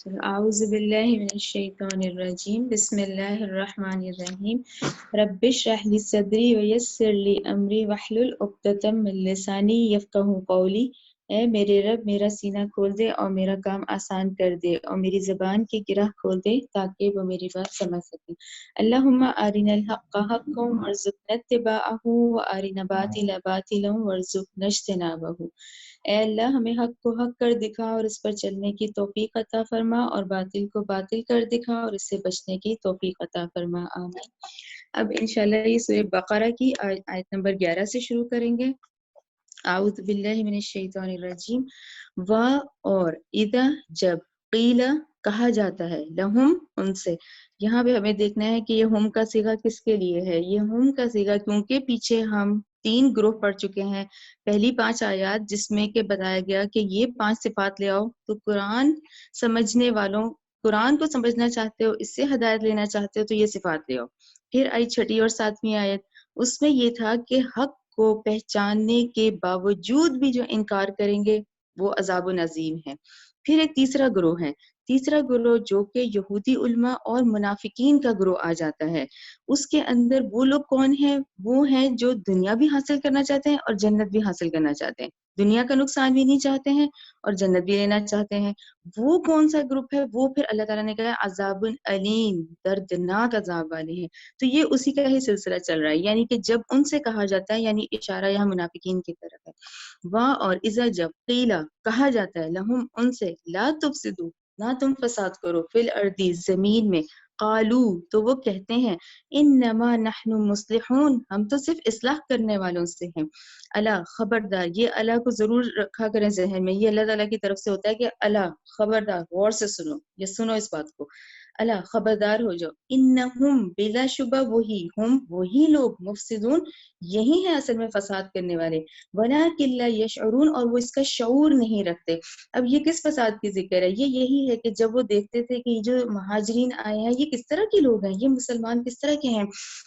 اعوذ باللہ من الشیطان الرجیم بسم اللہ الرحمن الرحیم رب اشرح لی صدری ویسر لی امری واحلل عقدۃ من لسانی یفقہوا قولی۔ اے میرے رب میرا سینہ کھول دے اور میرا کام آسان کر دے اور میری زبان کی گرہ کھول دے تاکہ وہ میری بات سمجھ سکے۔ اللہم ارنا الحق حقا وارزقنا اتباعہ وارنا الباطل باطلا وارزقنا اجتنابہ۔ اے اللہ ہمیں حق کو حق کر دکھا اور اس پر چلنے کی توفیق عطا فرما، اور باطل کو باطل کر دکھا اور اس سے بچنے کی توفیق عطا فرما، آمین۔ اب انشاءاللہ یہ سورہ بقرہ کی آیت نمبر 11 سے شروع کریں گے۔ اعوذ باللہ من الشیطان الرجیم۔ و اور اذا جب قیل کہا جاتا ہے لہم ان سے، یہاں پہ ہمیں دیکھنا ہے کہ یہ ہم کا صیغہ کس کے لیے ہے۔ یہ ہم کا صیغہ کیونکہ پیچھے ہم 3 گروہ پڑھ چکے ہیں، پہلی 5 آیات جس میں کہ بتایا گیا کہ یہ 5 صفات لے آؤ، تو قرآن سمجھنے والوں، قرآن کو سمجھنا چاہتے ہو، اس سے ہدایت لینا چاہتے ہو تو یہ صفات لے آؤ۔ پھر آئی 6 اور 7ویں آیت، اس میں یہ تھا کہ حق کو پہچاننے کے باوجود بھی جو انکار کریں گے وہ عذاب عظیم ہے۔ پھر ایک تیسرا گروہ ہے، تیسرا گروہ جو کہ یہودی علماء اور منافقین کا گروہ آ جاتا ہے۔ اس کے اندر وہ لوگ کون ہیں؟ وہ ہیں جو دنیا بھی حاصل کرنا چاہتے ہیں اور جنت بھی حاصل کرنا چاہتے ہیں، دنیا کا نقصان بھی نہیں چاہتے ہیں اور جنت بھی لینا چاہتے ہیں۔ وہ کون سا گروپ ہے؟ وہ پھر اللہ تعالیٰ نے کہا عذاب علیم، دردناک عذاب والے ہیں۔ تو یہ اسی کا ہی سلسلہ چل رہا ہے، یعنی کہ جب ان سے کہا جاتا ہے، یعنی اشارہ یہاں منافقین کی طرف ہے۔ واہ اور اذا جب قیلا کہا جاتا ہے لہم ان سے لا تفسدوا، نہ تم فساد کرو، فی الارض زمین میں، قالو تو وہ کہتے ہیں انما نحن مصلحون، ہم تو صرف اصلاح کرنے والوں سے ہیں۔ اللہ خبردار، یہ اللہ کو ضرور رکھا کریں ذہن میں، یہ اللہ تعالیٰ کی طرف سے ہوتا ہے کہ اللہ خبردار، غور سے سنو، یہ سنو اس بات کو، اللہ خبردار ہو جاؤ، انہم بلا شبہ وہی لوگ مفسدون، یہی ہیں اصل میں فساد کرنے والے، ولکن لا یشعرون، اور وہ اس کا شعور نہیں رکھتے۔ اب یہ کس فساد کی ذکر ہے؟ یہ یہی ہے کہ جب وہ دیکھتے تھے کہ یہ جو مہاجرین آئے ہیں یہ کس طرح کے لوگ ہیں، یہ مسلمان کس طرح کے ہیں،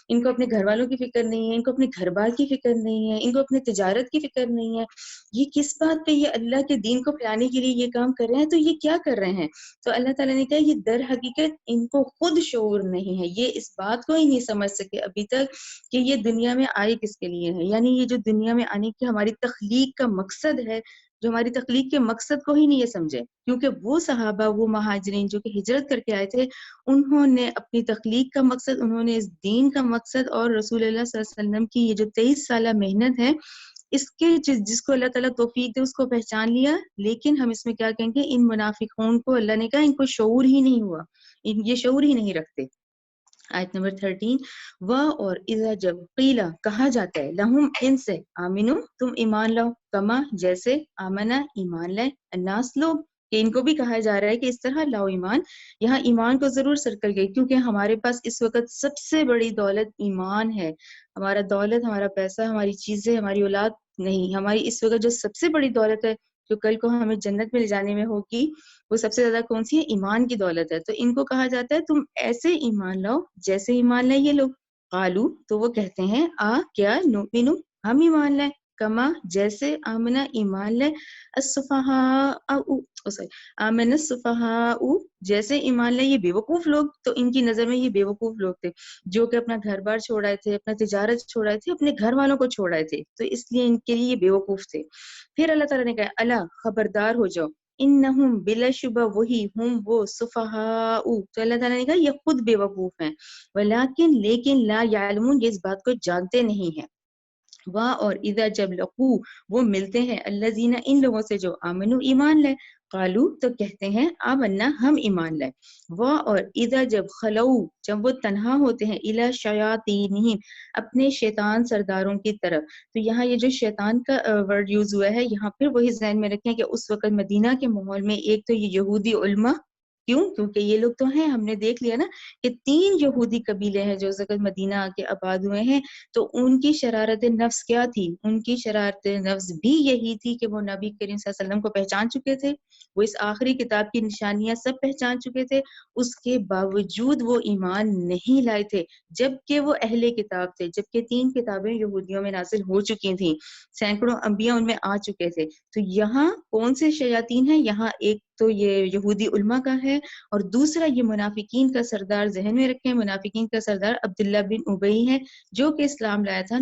ان کو اپنے گھر والوں کی فکر نہیں ہے، ان کو اپنے گھر بار کی فکر نہیں ہے، ان کو اپنے تجارت کی فکر نہیں ہے، یہ کس بات پہ یہ اللہ کے دین کو پھیلانے کے لیے یہ کام کر رہے ہیں، تو یہ کیا کر رہے ہیں؟ تو اللہ تعالیٰ نے کہا یہ در حقیقت ان کو خود شعور نہیں ہے، یہ اس بات کو ہی نہیں سمجھ سکے ابھی تک کہ یہ دنیا میں آئے کس کے لیے ہے، یعنی یہ جو دنیا میں آنے کی ہماری تخلیق کا مقصد ہے، جو ہماری تخلیق کے مقصد کو ہی نہیں یہ سمجھے، کیونکہ وہ صحابہ، وہ مہاجرین جو کہ ہجرت کر کے آئے تھے، انہوں نے اپنی تخلیق کا مقصد، انہوں نے اس دین کا مقصد اور رسول اللہ صلی اللہ علیہ وسلم کی یہ جو 23 سالہ محنت ہے، اس کے جس کو اللہ تعالیٰ توفیق دے اس کو پہچان لیا۔ لیکن ہم اس میں کیا کہیں گے، ان منافقون کو اللہ نے کہا ان کو شعور ہی نہیں ہوا، یہ شعور ہی نہیں رکھتے۔ آیت نمبر 13، و اور اذا جب قیلا کہا جاتا ہے لہم ان سے آمنو تم ایمان لاؤ، کما جیسے آمنا ایمان لائے الناس لوگ، کہ ان کو بھی کہا جا رہا ہے کہ اس طرح لاؤ ایمان۔ یہاں ایمان کو ضرور سرکل گئی کیونکہ ہمارے پاس اس وقت سب سے بڑی دولت ایمان ہے، ہمارا دولت، ہمارا پیسہ، ہماری چیزیں، ہماری اولاد نہیں، ہماری اس وقت جو سب سے بڑی دولت ہے جو کل کو ہمیں جنت میں لے جانے میں ہوگی، وہ سب سے زیادہ کون سی ہے؟ ایمان کی دولت ہے۔ تو ان کو کہا جاتا ہے تم ایسے ایمان لاؤ جیسے ایمان لائے یہ لوگ۔ قالو تو وہ کہتے ہیں کیا نؤمنو ہم ایمان لائے، کما جیسے آمنا ایمان لائے آمن السفہاء جیسے ایمان لائے یہ بیوقوف لوگ۔ تو ان کی نظر میں یہ بیوقوف لوگ تھے جو کہ اپنا گھر بار چھوڑ آئے تھے، اپنا تجارت چھوڑ آئے تھے، اپنے گھر والوں کو چھوڑ آئے تھے، تو اس لیے ان کے لیے یہ بیوقوف تھے۔ پھر اللہ تعالیٰ نے کہا اللہ خبردار ہو جاؤ، انہم بلا شبہ وہی ہم وہ صفہاء، تو اللہ تعالیٰ نے کہا یہ خود بے وقوف ہیں، ولیکن لیکن لا یعلمون، یہ اس بات کو جانتے نہیں ہیں۔ واہ اور اذا جب لقو وہ ملتے ہیں الذین ان لوگوں سے جو آمنو ایمان لائے، قالو تو کہتے ہیں آمنا ہم ایمان لائے۔ واہ اور اذا جب خلو جب وہ تنہا ہوتے ہیں الی شیاطینہم اپنے شیطان سرداروں کی طرف، تو یہاں یہ جو شیطان کا ورڈ یوز ہوا ہے یہاں پھر وہی ذہن میں رکھیں کہ اس وقت مدینہ کے ماحول میں ایک تو یہ یہودی علماء، کیوں؟ کیونکہ یہ لوگ تو ہیں، ہم نے دیکھ لیا نا کہ 3 یہودی قبیلے ہیں جو زکت مدینہ آ کے آباد ہوئے ہیں، تو ان کی شرارت نفس کیا تھی؟ ان کی شرارت نفس بھی یہی تھی کہ وہ نبی کریم صلی اللہ علیہ وسلم کو پہچان چکے تھے، وہ اس آخری کتاب کی نشانیاں سب پہچان چکے تھے، اس کے باوجود وہ ایمان نہیں لائے تھے، جبکہ وہ اہل کتاب تھے، جبکہ 3 کتابیں یہودیوں میں نازل ہو چکی تھیں، سینکڑوں انبیاء ان میں آ چکے تھے۔ تو یہاں کون سے شیاطین ہیں؟ یہاں ایک تو یہ یہودی علماء کا ہے، اور دوسرا یہ منافقین کا سردار ذہن میں رکھیں، منافقین کا سردار عبداللہ بن ابی ہے جو کہ اسلام لایا تھا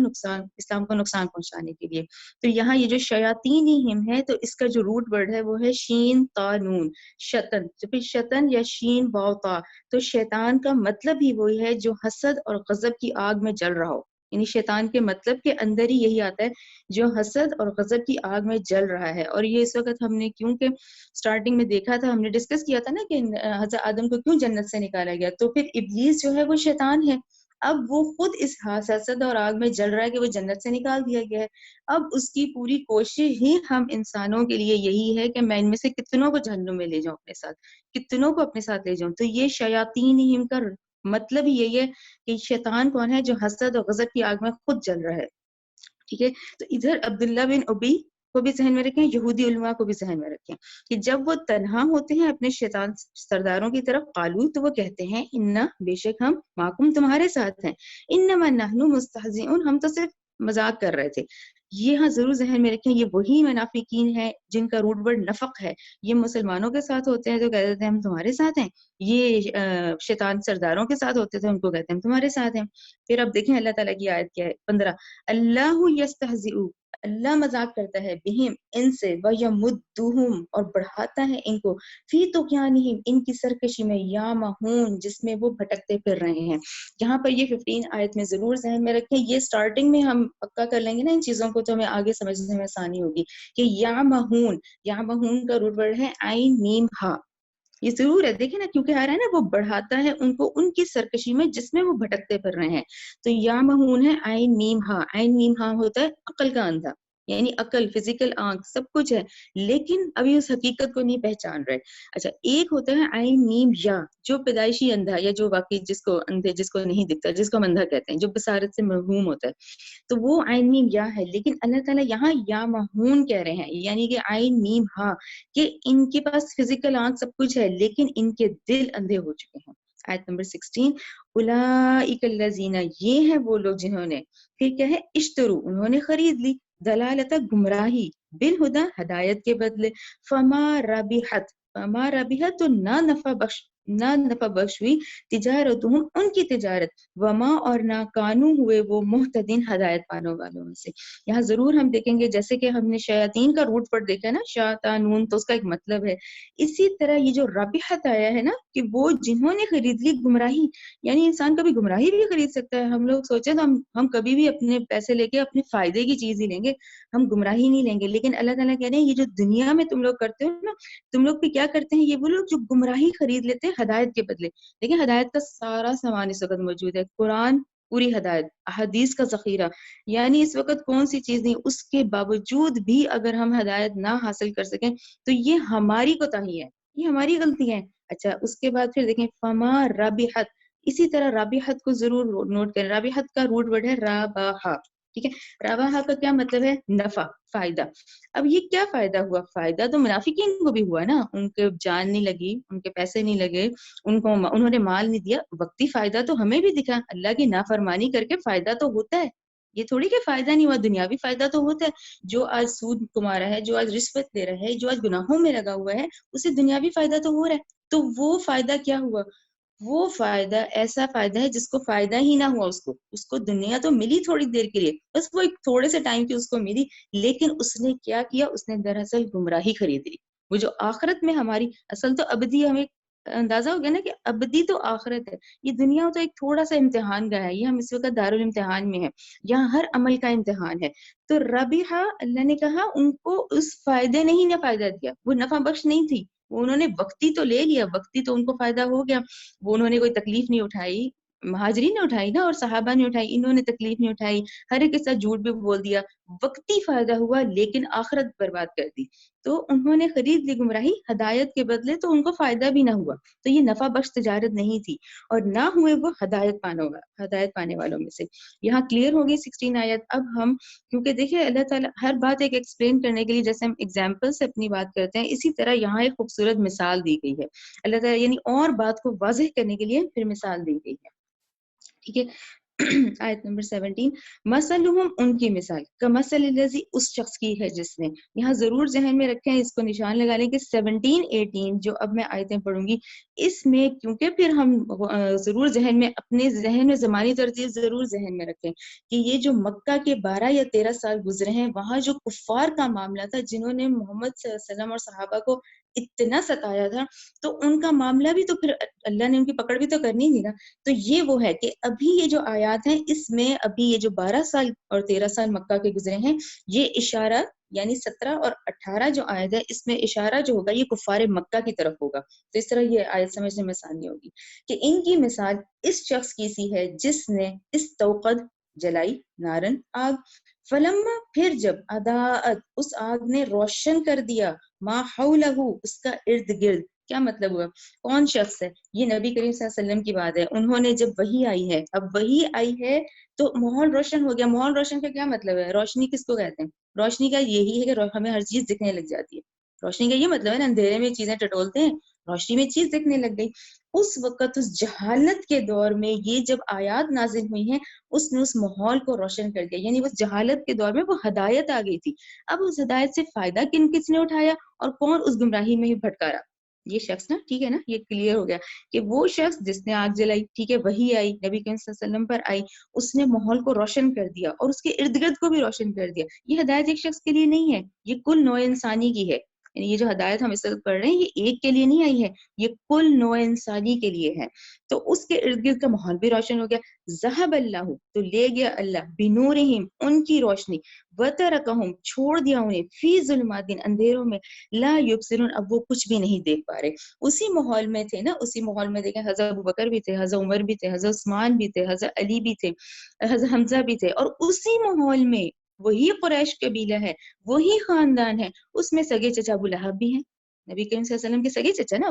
اسلام کو نقصان پہنچانے کے لیے۔ تو یہاں یہ جو شیاطینہم ہے تو اس کا جو روٹ ورڈ ہے وہ ہے شین تا نون، شطن، تو پھر شطن یا شین واو تا، تو شیطان کا مطلب ہی وہی ہے جو حسد اور غضب کی آگ میں جل رہا ہو، یعنی شیطان کے مطلب کے اندر ہی یہی آتا ہے جو حسد اور غضب کی آگ میں جل رہا ہے۔ اور یہ اس وقت ہم نے کیونکہ سٹارٹنگ میں دیکھا تھا، ہم نے ڈسکس کیا تھا نا کہ حضرت آدم کو کیوں جنت سے نکالا گیا، تو پھر ابلیس جو ہے وہ شیطان ہے، اب وہ خود اس حسد اور آگ میں جل رہا ہے کہ وہ جنت سے نکال دیا گیا ہے۔ اب اس کی پوری کوشش ہی ہم انسانوں کے لیے یہی ہے کہ میں ان میں سے کتنوں کو جہنم میں لے جاؤں اپنے ساتھ، کتنوں کو اپنے ساتھ لے جاؤں۔ تو یہ شیاطین کا مطلب ہی یہی ہے کہ شیطان کون ہے، جو حسد اور غضب کی آگ میں خود جل رہا ہے، ٹھیک ہے۔ تو ادھر عبداللہ بن ابی کو بھی ذہن میں رکھیں، یہودی علماء کو بھی ذہن میں رکھیں کہ جب وہ تنہا ہوتے ہیں اپنے شیطان سرداروں کی طرف، قالو، تو وہ کہتے ہیں انا، بے شک ہم، معکم، تمہارے ساتھ ہیں، انما نحن مستہزئون، ہم تو صرف مذاق کر رہے تھے۔ یہ ہاں ضرور ذہن میں رکھیں، یہ وہی منافقین ہیں جن کا روٹ ورڈ نفق ہے، یہ مسلمانوں کے ساتھ ہوتے ہیں جو کہہ دیتے ہیں ہم تمہارے ساتھ ہیں، یہ شیطان سرداروں کے ساتھ ہوتے تھے ان کو کہتے ہیں ہم تمہارے ساتھ ہیں۔ پھر اب دیکھیں اللہ تعالیٰ کی آیت کیا ہے 15، اللہ یستہزئ، اللہ مذاق کرتا ہے بہم، ان سے، ویمدہم، اور بڑھاتا ہے ان کو، فی طغیانہم، ان کی سرکشی میں، یامہون، جس میں وہ بھٹکتے پھر رہے ہیں۔ یہاں پر یہ 15 آیت میں ضرور ذہن میں رکھیں، یہ سٹارٹنگ میں ہم پکا کر لیں گے نا ان چیزوں کو تو ہمیں آگے سمجھنے میں آسانی ہوگی کہ یامہون، یامہون کا روٹ ورڈ ہے عین میم ہا، یہ ضرور ہے، دیکھیں نا کیونکہ آ رہا ہے نا، وہ بڑھاتا ہے ان کو ان کی سرکشی میں جس میں وہ بھٹکتے پھر رہے ہیں۔ تو یا مہون ہے عین میم ہا، عین میم ہا ہوتا ہے عقل کا اندھا، یعنی عقل، فزیکل آنکھ، سب کچھ ہے لیکن ابھی اس حقیقت کو نہیں پہچان رہے۔ اچھا، ایک ہوتا ہے عین میم یا، جو پیدائشی اندھا، یا جو واقعی جس کو اندھے، جس کو نہیں دکھتا، جس کو ہم اندھا کہتے ہیں، جو بصارت سے محروم ہوتا ہے، تو وہ عین میم یا ہے۔ لیکن اللہ تعالیٰ یہاں یا مہون کہہ رہے ہیں، یعنی کہ عین میم ہا، کہ ان کے پاس فزیکل آنکھ سب کچھ ہے لیکن ان کے دل اندھے ہو چکے ہیں۔ آیت نمبر 16، اولئک الذین، یہ ہیں وہ لوگ جنہوں نے، پھر کیا ہے، اشترو، انہوں نے خرید لی، دلالت، گمراہی، بالہدی، ہدایت کے بدلے، فما ربحت، تو نہ نفع بخش ہوئی، تجارتہم، ان کی تجارت، وما، اور نہ کانو، ہوئے وہ، مہتدین، ہدایت پانے والوں میں سے۔ یہاں ضرور ہم دیکھیں گے، جیسے کہ ہم نے شیاطین کا روٹ پر دیکھا نا، شیطانون، تو اس کا ایک مطلب ہے، اسی طرح یہ جو ربحت آیا ہے نا کہ وہ جنہوں نے خرید لی گمراہی، یعنی انسان کبھی گمراہی بھی خرید سکتا ہے۔ ہم لوگ سوچیں تو ہم کبھی بھی اپنے پیسے لے کے اپنے فائدے کی چیز ہی لیں گے، ہم گمراہی نہیں لیں گے۔ لیکن اللہ تعالیٰ کہہ رہے ہیں یہ جو دنیا میں تم لوگ کرتے ہو نا، تم لوگ بھی کیا کرتے ہیں، یہ وہ لوگ جو گمراہی خرید لیتے ہیں ہدایت کے بدلے۔ دیکھیں ہدایت کا سارا سامان اس وقت موجود ہے، قرآن پوری ہدایت، احادیث کا ذخیرہ، یعنی اس وقت کون سی چیز نہیں، اس کے باوجود بھی اگر ہم ہدایت نہ حاصل کر سکیں تو یہ ہماری کوتاہی ہے، یہ ہماری غلطی ہے۔ اچھا، اس کے بعد پھر دیکھیں فما ربحت، اسی طرح ربحت کو ضرور نوٹ کریں، ربحت کا روٹ ورڈ ہے رابحہ، ٹھیک ہے۔ رابحہ کا کیا مطلب ہے، نفع، فائدہ۔ اب یہ کیا فائدہ ہوا، فائدہ تو منافقین کو بھی ہوا نا، ان کے جان نہیں لگی، ان کے پیسے نہیں لگے، انہوں نے مال نہیں دیا، وقتی فائدہ تو ہمیں بھی دکھا، اللہ کی نافرمانی کر کے فائدہ تو ہوتا ہے، یہ تھوڑی کہ فائدہ نہیں ہوا، دنیاوی فائدہ تو ہوتا ہے۔ جو آج سود کما رہا ہے، جو آج رشوت لے رہا ہے، جو آج گناہوں میں لگا ہوا ہے، اسے دنیاوی فائدہ تو ہو رہا ہے۔ تو وہ فائدہ کیا ہوا، وہ فائدہ ایسا فائدہ ہے جس کو فائدہ ہی نہ ہوا، اس کو دنیا تو ملی تھوڑی دیر کے لیے، بس وہ ایک تھوڑے سے ٹائم کی اس کو ملی، لیکن اس نے کیا کیا، اس نے دراصل گمراہی خرید لی۔ وہ جو آخرت میں ہماری اصل تو ابدی، ہمیں اندازہ ہو گیا نا کہ ابدی تو آخرت ہے، یہ دنیا تو ایک تھوڑا سا امتحان گاہ ہے، یہ ہم اس وقت دارالامتحان میں ہے، یہاں ہر عمل کا امتحان ہے۔ تو ربیحہ، اللہ نے کہا ان کو اس فائدے نے ہی نہ فائدہ دیا، وہ نفع بخش نہیں تھی، وہ انہوں نے وقتی تو لے لیا، وقتی تو ان کو فائدہ ہو گیا، وہ انہوں نے کوئی تکلیف نہیں اٹھائی، مہاجرین نے اٹھائی نا، اور صحابہ نے اٹھائی، انہوں نے تکلیف نہیں اٹھائی، ہر ایک کے ساتھ جھوٹ بھی بول دیا، وقتی فائدہ ہوا لیکن آخرت برباد کر دی۔ تو انہوں نے خرید لی گمراہی ہدایت کے بدلے، تو ان کو فائدہ بھی نہ ہوا، تو یہ نفع بخش تجارت نہیں تھی، اور نہ ہوئے وہ ہدایت پانے والوں میں سے۔ یہاں کلیئر ہوگی 16 آیت۔ اب ہم، کیونکہ دیکھیں اللہ تعالیٰ ہر بات ایک ایکسپلین کرنے کے لیے، جیسے ہم ایگزامپل سے اپنی بات کرتے ہیں، اسی طرح یہاں ایک خوبصورت مثال دی گئی ہے اللہ تعالیٰ، یعنی اور بات کو واضح کرنے کے لیے پھر مثال دی گئی ہے، ٹھیک ہے۔ آیت نمبر 17 مثلہم ان کی مثال کمثل الذی اس شخص کی ہے جس نے، یہاں ضرور ذہن میں رکھیں، اس کو نشان لگا لیں کہ 17-18 جو اب میں آیتیں پڑھوں گی اس میں، کیونکہ پھر ہم ضرور ذہن میں اپنے ذہن میں زمانی ترتیب ضرور ذہن میں رکھیں کہ یہ جو مکہ کے 12 یا 13 سال گزرے ہیں وہاں جو کفار کا معاملہ تھا جنہوں نے محمد صلی اللہ علیہ وسلم اور صحابہ کو اتنا ستایا تھا، تو ان کا معاملہ بھی تو پھر اللہ نے ان کی پکڑ بھی تو کرنی تھی نا. تو یہ وہ ہے کہ ابھی یہ جو آیات ہیں اس میں ابھی یہ جو 12 سال اور 13 سال مکہ کے گزرے ہیں یہ اشارہ، یعنی 17 اور 18 جو آیت ہے اس میں اشارہ جو ہوگا یہ کفار مکہ کی طرف ہوگا. تو اس طرح یہ آیت سمجھنے میں آسانی ہوگی کہ ان کی مثال اس شخص کی سی ہے جس نے استوقد جلائی نارن آگ، فلما پھر جب اضاءت اس آگ نے روشن کر دیا ما حولہ اس کا ارد گرد. کیا مطلب ہوا؟ کون شخص ہے یہ؟ نبی کریم صلی اللہ علیہ وسلم کی بات ہے. انہوں نے جب وحی آئی ہے، اب وحی آئی ہے تو ماحول روشن ہو گیا. ماحول روشن کا کیا مطلب ہے؟ روشنی کس کو کہتے ہیں؟ روشنی کا یہی ہے کہ ہمیں ہر چیز دکھنے لگ جاتی ہے. روشنی کا یہ مطلب ہے نا، اندھیرے میں چیزیں ٹٹولتے ہیں، روشنی میں چیز دکھنے لگ گئی. اس وقت اس جہالت کے دور میں یہ جب آیات نازل ہوئی ہیں اس نے اس ماحول کو روشن کر دیا، یعنی اس جہالت کے دور میں وہ ہدایت آ گئی تھی. اب اس ہدایت سے فائدہ کس نے اٹھایا اور کون اس گمراہی میں ہی بھٹکا رہا؟ یہ شخص نا، ٹھیک ہے نا، یہ کلیئر ہو گیا کہ وہ شخص جس نے آگ جلائی، ٹھیک ہے، وہی آئی نبی کریم صلی اللہ علیہ وسلم پر آئی، اس نے ماحول کو روشن کر دیا اور اس کے ارد گرد کو بھی روشن کر دیا. یہ ہدایت ایک شخص کے لیے نہیں ہے، یہ کل نوع انسانی کی ہے. یعنی یہ جو ہدایت ہم اس وقت پڑھ رہے ہیں یہ ایک کے لیے نہیں آئی ہے، یہ کل نوع انسانی کے لیے ہے. تو اس کے ارد گرد کا ماحول بھی روشن ہو گیا. ذہب اللہ تو لے گیا اللہ بنورہم ان کی روشنی، وترکہم چھوڑ دیا انہیں فی ظلمات اندھیروں میں لا یبصرون اب وہ کچھ بھی نہیں دیکھ پا رہے. اسی ماحول میں تھے نا، اسی ماحول میں دیکھیں حضرت ابوبکر بھی تھے، حضرت عمر بھی تھے، حضرت عثمان بھی تھے، حضرت علی بھی تھے، حضرت حمزہ بھی تھے، اور اسی ماحول میں وہی قریش قبیلہ ہے، وہی خاندان ہے، اس میں سگے چچا ابو لہب بھی ہیں. نبی کریم صلی اللہ علیہ وسلم کے سگے چچا نا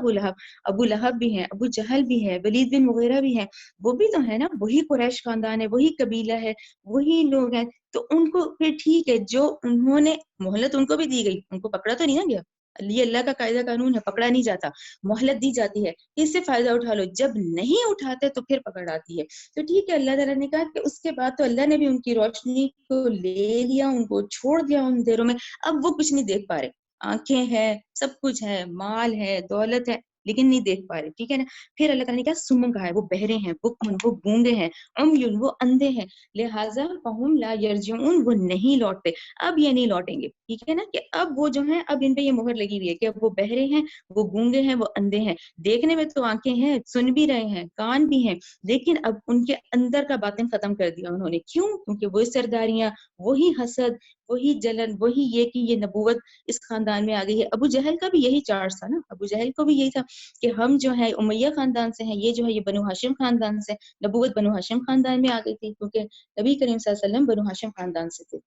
ابو لہب بھی ہیں، ابو جہل بھی ہے، ولید بن مغیرہ بھی ہیں، وہ بھی تو ہے نا، وہی قریش خاندان ہے، وہی قبیلہ ہے، وہی لوگ ہیں. تو ان کو پھر ٹھیک ہے، جو انہوں نے مہلت ان کو بھی دی گئی، ان کو پکڑا تو نہیں نا گیا. یہ اللہ کا قاعدہ قانون ہے، پکڑا نہیں جاتا، مہلت دی جاتی ہے، اس سے فائدہ اٹھا لو. جب نہیں اٹھاتے تو پھر پکڑ آتی ہے. تو ٹھیک ہے، اللہ تعالیٰ نے کہا کہ اس کے بعد تو اللہ نے بھی ان کی روشنی کو لے لیا، ان کو چھوڑ دیا ان دھیروں میں. اب وہ کچھ نہیں دیکھ پا رہے، آنکھیں ہیں، سب کچھ ہے، مال ہے، دولت ہے، لیکن نہیں دیکھ پا رہے. ٹھیک ہے نا. پھر اللہ تعالیٰ نے کہا سمن کہا ہے، وہ بہرے ہیں، بکمن وہ گونگے ہیں، عمیٌ وہ اندھے ہیں، لہذا فہم لا یرجعون وہ نہیں لوٹتے. اب یہ نہیں لوٹیں گے. ٹھیک ہے نا، کہ اب وہ جو ہیں اب ان پہ یہ مہر لگی ہوئی ہے کہ اب وہ بہرے ہیں، وہ گونگے ہیں، وہ اندھے ہیں. دیکھنے میں تو آنکھیں ہیں، سن بھی رہے ہیں، کان بھی ہیں، لیکن اب ان کے اندر کا باطن ختم کر دیا انہوں نے. کیوں؟ کیونکہ وہی سرداریاں، وہی حسد، وہی جلن، وہی یہ کہ یہ نبوت اس خاندان میں آ گئی ہے. ابو جہل کا بھی یہی چارج تھا نا، ابو جہل کو بھی یہی تھا کہ ہم جو ہے امیہ خاندان سے ہیں، یہ جو ہے یہ بنو ہاشم خاندان سے. نبوت بنو ہاشم خاندان میں آ گئی تھی کیونکہ نبی کریم صلی اللہ علیہ وسلم بنو ہاشم خاندان سے تھے.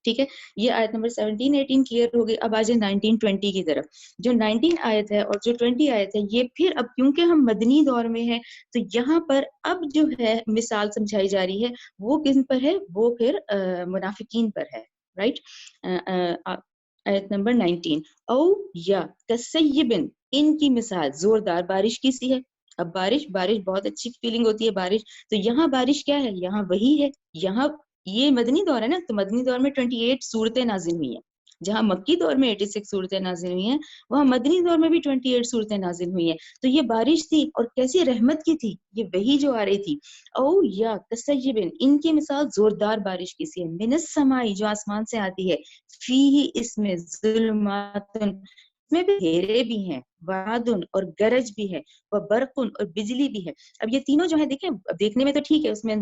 ٹھیک ہے، یہ آیت نمبر 17-18 کلیئر ہو گئی. اب آ جائے 19-20 کی طرف. جو 19 آیت ہے اور جو 20 آیت ہے یہ پھر اب کیونکہ ہم مدنی دور میں ہیں تو یہاں پر اب جو ہے مثال سمجھائی جا رہی ہے وہ کن پر ہے؟ وہ پھر منافقین پر ہے. رائٹ. آیت نمبر 19 او یا کسیبن ان کی مثال زوردار بارش کی سی ہے. اب بارش بہت اچھی فیلنگ ہوتی ہے بارش. تو یہاں بارش کیا ہے؟ یہاں وہی ہے. یہاں یہ مدنی دور ہے نا، تو مدنی دور میں 28 صورتیں نازل ہوئی ہیں. جہاں مکی دور میں 86 صورتیں نازل ہوئی ہیں وہاں مدنی دور میں بھی 28 صورتیں نازل ہوئی ہیں. تو یہ بارش تھی اور کیسی رحمت کی تھی، یہ وہی جو آ رہی تھی. او یا کسیبن ان کی مثال زوردار بارش کی سی ہے، من السمائی جو آسمان سے آتی ہے، فیہ اس میں ظلمات میں بھی اندھیرے بھی ہیں، وعدن اور گرج بھی ہے، وبرقن اور بجلی بھی ہے. اب یہ تینوں جو ہے دیکھیں، دیکھنے میں تو ٹھیک ہے، اس میں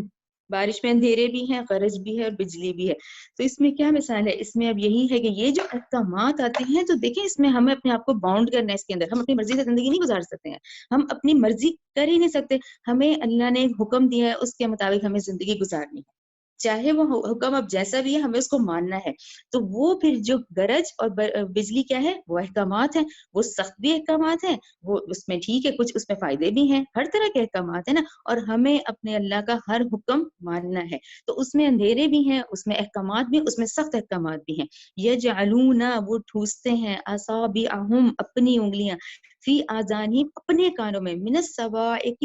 بارش میں اندھیرے بھی ہیں، غرج بھی ہے اور بجلی بھی ہے. تو اس میں کیا مثال ہے؟ اس میں اب یہی ہے کہ یہ جو احکامات آتے ہیں تو دیکھیں اس میں ہمیں اپنے آپ کو باؤنڈ کرنا ہے. اس کے اندر ہم اپنی مرضی سے زندگی نہیں گزار سکتے ہیں، ہم اپنی مرضی کر ہی نہیں سکتے. ہمیں اللہ نے حکم دیا ہے، اس کے مطابق ہمیں زندگی گزارنی ہے، چاہے وہ حکم اب جیسا بھی ہے ہمیں اس کو ماننا ہے. تو وہ پھر جو گرج اور بجلی کیا ہے؟ وہ احکامات ہیں. وہ سخت بھی احکامات ہیں، وہ اس میں ٹھیک ہے کچھ اس میں فائدے بھی ہیں، ہر طرح کے احکامات ہیں نا، اور ہمیں اپنے اللہ کا ہر حکم ماننا ہے. تو اس میں اندھیرے بھی ہیں، اس میں احکامات بھی، اس میں سخت احکامات بھی ہیں. یجعلون وہ ٹھوستے ہیں، اصابعہم اپنی انگلیاں، فی آذانہم اپنے کانوں میں، من الصواعق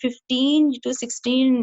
15 to 16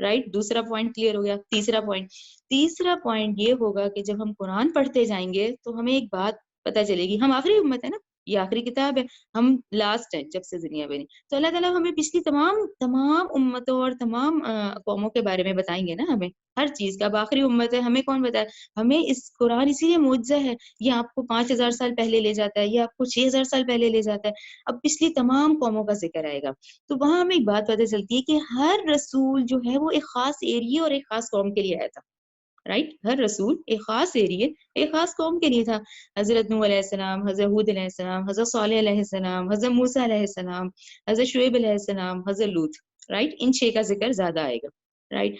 رائٹ. دوسرا پوائنٹ کلیئر ہو گیا. تیسرا پوائنٹ یہ ہوگا کہ جب ہم قرآن پڑھتے جائیں گے تو ہمیں ایک بات پتہ چلے گی. ہم آخری امت ہے نا, یہ آخری کتاب ہے, ہم لاسٹ ہیں جب سے دنیا بنی, تو اللہ تعالیٰ ہمیں پچھلی تمام امتوں اور تمام قوموں کے بارے میں بتائیں گے نا, ہمیں ہر چیز کا. اب آخری امت ہے, ہمیں کون بتائے؟ ہمیں اس قرآن اسی لیے معجزہ ہے. یہ آپ کو 5000 سال پہلے لے جاتا ہے, یہ آپ کو 6000 سال پہلے لے جاتا ہے. اب پچھلی تمام قوموں کا ذکر آئے گا, تو وہاں ہمیں ایک بات پتہ چلتی ہے کہ ہر رسول جو ہے وہ ایک خاص ایریے اور ایک خاص قوم کے لیے آیا تھا. رائٹ, ہر رسول ایک خاص ایریے ایک خاص قوم کے لیے تھا. حضرت نوح علیہ السلام, حضرت ہود علیہ السلام, حضرت صالح علیہ السلام, حضرت موسیٰ علیہ السلام, حضرت شعیب علیہ السلام, حضرت لوط. رائٹ, ان 6 کا ذکر زیادہ آئے گا. رائٹ.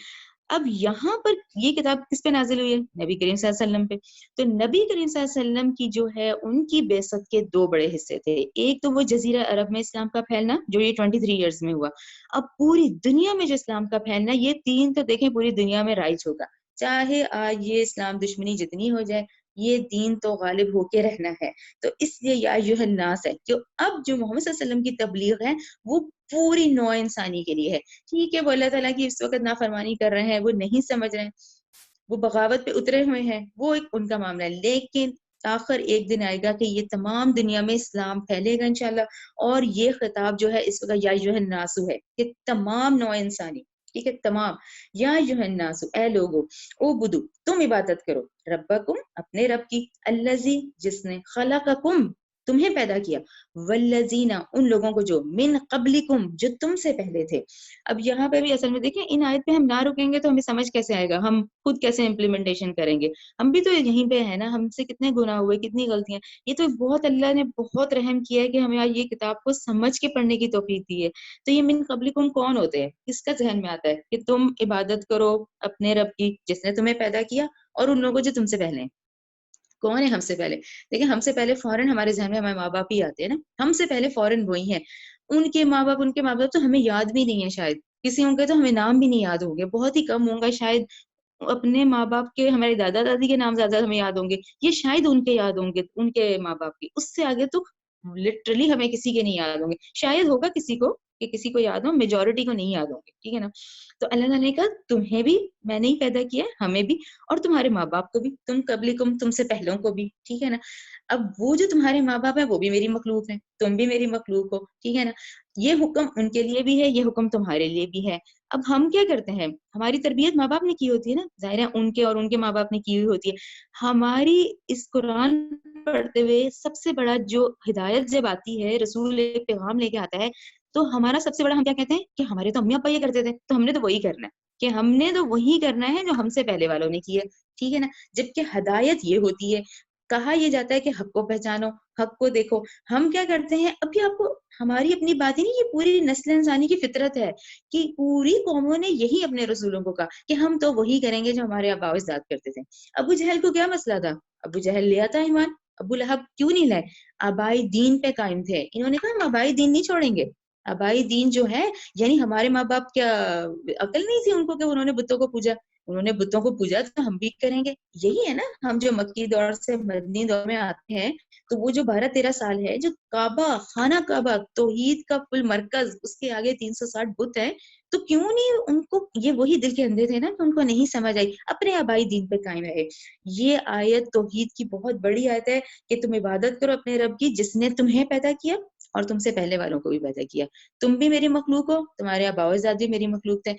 اب یہاں پر یہ کتاب کس پہ نازل ہوئی ہے؟ نبی کریم صلی اللہ علیہ وسلم پہ. تو نبی کریم صلی اللہ علیہ وسلم کی جو ہے ان کی بعثت کے 2 بڑے حصے تھے. ایک تو وہ جزیرہ عرب میں اسلام کا پھیلنا جو یہ 23 ایئرز میں ہوا. اب پوری دنیا میں جو اسلام کا پھیلنا, یہ 3 تو دیکھیں پوری دنیا میں رائج ہوگا. چاہے آج یہ اسلام دشمنی جتنی ہو جائے, یہ دین تو غالب ہو کے رہنا ہے. تو اس لیے یا ایھا الناس ہے کہ اب جو محمد صلی اللہ علیہ وسلم کی تبلیغ ہے وہ پوری نوع انسانی کے لیے ہے. ٹھیک ہے, وہ اللہ تعالیٰ کی اس وقت نافرمانی کر رہے ہیں, وہ نہیں سمجھ رہے ہیں, وہ بغاوت پہ اترے ہوئے ہیں, وہ ایک ان کا معاملہ ہے. لیکن آخر ایک دن آئے گا کہ یہ تمام دنیا میں اسلام پھیلے گا انشاءاللہ. اور یہ خطاب جو ہے اس وقت یا ایھا الناس ہے کہ تمام نوع انسانی, ٹھیک ہے, تمام. یا ایھا الناس, اے لوگو, او بدو, تم عبادت کرو, ربکم, اپنے رب کی, الذی, جس نے, خلقکم, تمہیں پیدا کیا, والذین, ان لوگوں کو جو, من قبلکم, جو تم سے پہلے تھے. اب یہاں پہ بھی اصل میں دیکھیں ان آیت پہ ہم نہ رکیں گے تو ہمیں سمجھ کیسے آئے گا, ہم خود کیسے امپلیمنٹیشن کریں گے. ہم بھی تو یہیں پہ ہیں نا, ہم سے کتنے گناہ ہوئے, کتنی غلطیاں. یہ تو بہت اللہ نے بہت رحم کیا ہے کہ ہمیں آج یہ کتاب کو سمجھ کے پڑھنے کی توفیق دی ہے. تو یہ من قبلکم کون ہوتے ہیں؟ کس کا ذہن میں آتا ہے کہ تم عبادت کرو اپنے رب کی جس نے تمہیں پیدا کیا, اور ان لوگوں جو تم سے پہلے ہیں. کون ہے ہم سے پہلے؟ دیکھیں ہم سے پہلے فوراً ہمارے ذہن میں ہمارے ماں باپ ہی آتے ہیں نا. ہم سے پہلے فوراً وہی ہیں. ان کے ماں باپ تو ہمیں یاد بھی نہیں ہے شاید, کسی ان کے تو ہمیں نام بھی نہیں یاد ہوں گے, بہت ہی کم ہوں گا شاید. اپنے ماں باپ کے, ہمارے دادا دادی کے نام زیادہ ہمیں یاد ہوں گے, یہ شاید ان کے یاد ہوں گے, ان کے ماں باپ کی. اس سے آگے تو لٹرلی ہمیں کسی کے نہیں یاد ہوں گے. شاید ہوگا کسی کو کہ کسی کو یاد ہو, میجورٹی کو نہیں یاد ہوں گے, ٹھیک ہے نا. تو اللہ تعالیٰ نے کہا تمہیں بھی میں نے ہی پیدا کیا, ہمیں بھی, اور تمہارے ماں باپ کو بھی, تم قبلکم, تم سے پہلوں کو بھی, ٹھیک ہے نا. اب وہ جو تمہارے ماں باپ ہیں وہ بھی میری مخلوق ہیں, تم بھی میری مخلوق ہو, ٹھیک ہے نا. یہ حکم ان کے لیے بھی ہے, یہ حکم تمہارے لیے بھی ہے. اب ہم کیا کرتے ہیں, ہماری تربیت ماں باپ نے کی ہوتی ہے نا, ظاہر ہے ان کے اور ان کے ماں باپ نے کی ہوئی ہوتی ہے. ہماری اس قرآن پڑھتے ہوئے سب سے بڑا جو ہدایت جب آتی ہے, رسول ایک پیغام لے کے آتا ہے, تو ہمارا سب سے بڑا ہم کیا کہتے ہیں کہ ہمارے تو امی ابا یہ کرتے تھے تو ہم نے تو وہی کرنا ہے, کہ ہم نے تو وہی کرنا ہے جو ہم سے پہلے والوں نے کی ہے, ٹھیک ہے نا. جبکہ ہدایت یہ ہوتی ہے, کہا یہ جاتا ہے کہ حق کو پہچانو, حق کو دیکھو. ہم کیا کرتے ہیں, ابھی آپ کو ہماری اپنی بات ہی نہیں, یہ پوری نسل انسانی کی فطرت ہے کہ پوری قوموں نے یہی اپنے رسولوں کو کہا کہ ہم تو وہی کریں گے جو ہمارے آباء و اجداد کرتے تھے. ابو جہل کو کیا مسئلہ تھا؟ ابو جہل لے آتا ایمان, ابو لہب کیوں نہیں لائے؟ آبائی دین پہ قائم تھے. انہوں نے کہا ہم آبائی دین نہیں چھوڑیں گے. آبائی دین جو ہے, یعنی ہمارے ماں باپ کیا عقل نہیں تھی ان کو کہ انہوں نے بتوں کو پوجا, انہوں نے بتوں کو پوجا تو ہم بھی کریں گے. یہی ہے نا, ہم جو مکی دور سے مدنی دور میں آتے ہیں تو وہ جو 12-13 سال ہے, جو کعبہ, خانہ کعبہ, توحید کا فل مرکز, اس کے آگے 360 بت ہیں, تو کیوں نہیں ان کو, یہ وہی دل کے اندھے تھے نا کہ ان کو نہیں سمجھ آئی, اپنے آبائی دین پہ قائم رہے. یہ آیت توحید کی بہت بڑی آیت ہے کہ تم عبادت کرو اپنے رب کی جس نے تمہیں پیدا کیا اور تم سے پہلے والوں کو بھی پیدا کیا. تم بھی میری مخلوق ہو, تمہارے آباء و اجداد بھی میری مخلوق تھے.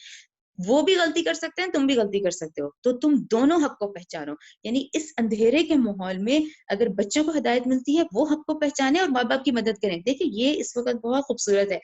وہ بھی غلطی کر سکتے ہیں, تم بھی غلطی کر سکتے ہو, تو تم دونوں حق کو پہچانو. یعنی اس اندھیرے کے ماحول میں اگر بچوں کو ہدایت ملتی ہے وہ حق کو پہچانے اور ماں باپ کی مدد کریں. دیکھیں یہ اس وقت بہت خوبصورت ہے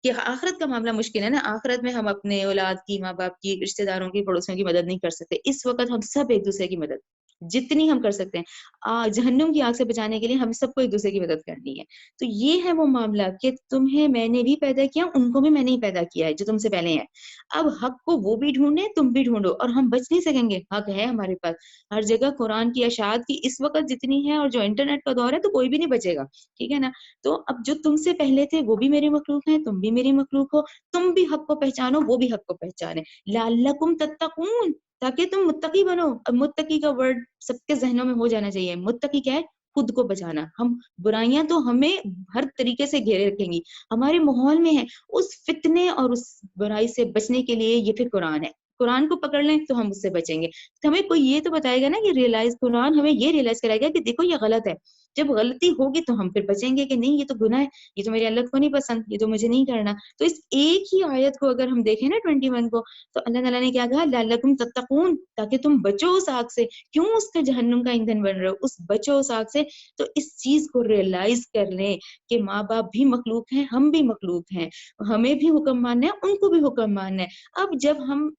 کہ آخرت کا معاملہ مشکل ہے نا, آخرت میں ہم اپنے اولاد کی, ماں باپ کی, رشتہ داروں کی, پڑوسیوں کی مدد نہیں کر سکتے. اس وقت ہم سب ایک دوسرے کی مدد جتنی ہم کر سکتے ہیں, جہنم کی آگ سے بچانے کے لیے ہم سب کو ایک دوسرے کی مدد کرنی ہے. تو یہ ہے وہ معاملہ کہ تمہیں میں نے بھی پیدا کیا, ان کو بھی میں نے ہی پیدا کیا ہے جو تم سے پہلے ہیں. اب حق کو وہ بھی ڈھونڈے, تم بھی ڈھونڈو, اور ہم بچ نہیں سکیں گے. حق ہے ہمارے پاس ہر جگہ, قرآن کی اشاعت کی اس وقت جتنی ہے, اور جو انٹرنیٹ کا دور ہے تو کوئی بھی نہیں بچے گا, ٹھیک ہے نا. تو اب جو تم سے پہلے تھے وہ بھی میرے مخلوق ہیں, تم بھی میری مخلوق ہو, تم بھی حق کو پہچانو, وہ بھی حق کو پہچانے. لعلکم تتقون, تاکہ تم متقی بنو. اب متقی کا ورڈ سب کے ذہنوں میں ہو جانا چاہیے. متقی کیا ہے؟ خود کو بچانا. ہم برائیاں تو ہمیں ہر طریقے سے گھیرے رکھیں گی, ہمارے ماحول میں ہے, اس فتنے اور اس برائی سے بچنے کے لیے یہ پھر قرآن ہے. قرآن کو پکڑ لیں تو ہم اس سے بچیں گے. تو ہمیں کوئی یہ تو بتائے گا نا کہ ریئلائز, قرآن ہمیں یہ ریئلائز کرائے گا کہ دیکھو یہ غلط ہے. جب غلطی ہوگی تو ہم پھر بچیں گے کہ نہیں یہ تو گناہ ہے, یہ تو میرے اللہ کو نہیں پسند, یہ تو مجھے نہیں کرنا. تو اس ایک ہی آیت کو اگر ہم دیکھیں نا 21 کو, تو اللہ تعالیٰ نے کیا کہا, لعلکم تتقون, تاکہ تم بچو اس آگ سے. کیوں اس کے جہنم کا ایندھن بن رہے ہو, اس بچو اس آگ سے. تو اس چیز کو ریئلائز کر لیں کہ ماں باپ بھی مخلوق ہیں, ہم بھی مخلوق ہیں, ہمیں بھی حکم ماننا ہے, ان کو بھی حکم ماننا ہے. اب جب ہم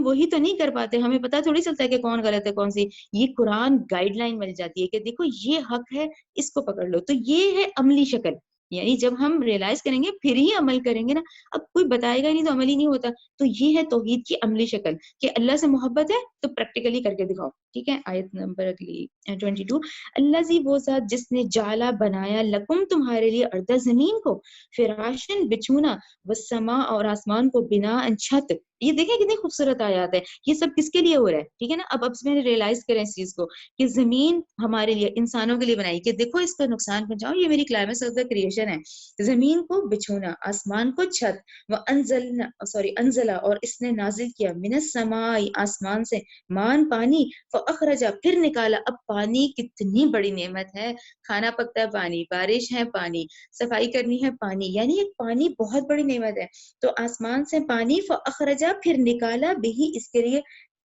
وہی تو نہیں کر پاتے, ہمیں پتہ تھوڑی چلتا ہے کہ کون غلط ہے کون سی. یہ قرآن گائیڈ لائن مل جاتی ہے کہ دیکھو یہ حق ہے, اس کو پکڑ لو. تو یہ ہے عملی شکل, یعنی جب ہم ریئلائز کریں گے پھر ہی عمل کریں گے نا. اب کوئی بتائے گا نہیں تو عمل ہی نہیں ہوتا. تو یہ ہے توحید کی عملی شکل کہ اللہ سے محبت ہے تو پریکٹیکلی کر کے دکھاؤ. ٹھیک ہے, آیت نمبر اگلی 22. اللہ زی, وہ ذات جس نے جالا بنایا, لکم تمہارے لیے, اردا زمین کو, فراشن بچھونا, والسماء اور آسمان کو, بنا چھت. یہ دیکھیں کتنی خوبصورت آیات ہے. یہ سب کس کے لیے ہو رہا ہے, ٹھیک ہے نا. اب اس میں ریئلائز کریں اس چیز کو کہ زمین ہمارے لیے, انسانوں کے لیے بنائی کہ دیکھو اس کا نقصان پہنچاؤ, یہ میری کلائمیٹ آف دا کریشن ہے. زمین کو بچھونا, آسمان کو چھت, انزلہ, اور اس نے نازل کیا, من السماء, آسمان سے, مان پانی, فاخرجا, پھر نکالا. اب پانی کتنی بڑی نعمت ہے, کھانا پکتا ہے پانی, بارش ہے پانی, صفائی کرنی ہے پانی, یعنی ایک پانی بہت بڑی نعمت ہے. تو آسمان سے پانی, فاخرجا, پھر نکالا, بھی اس کے لیے,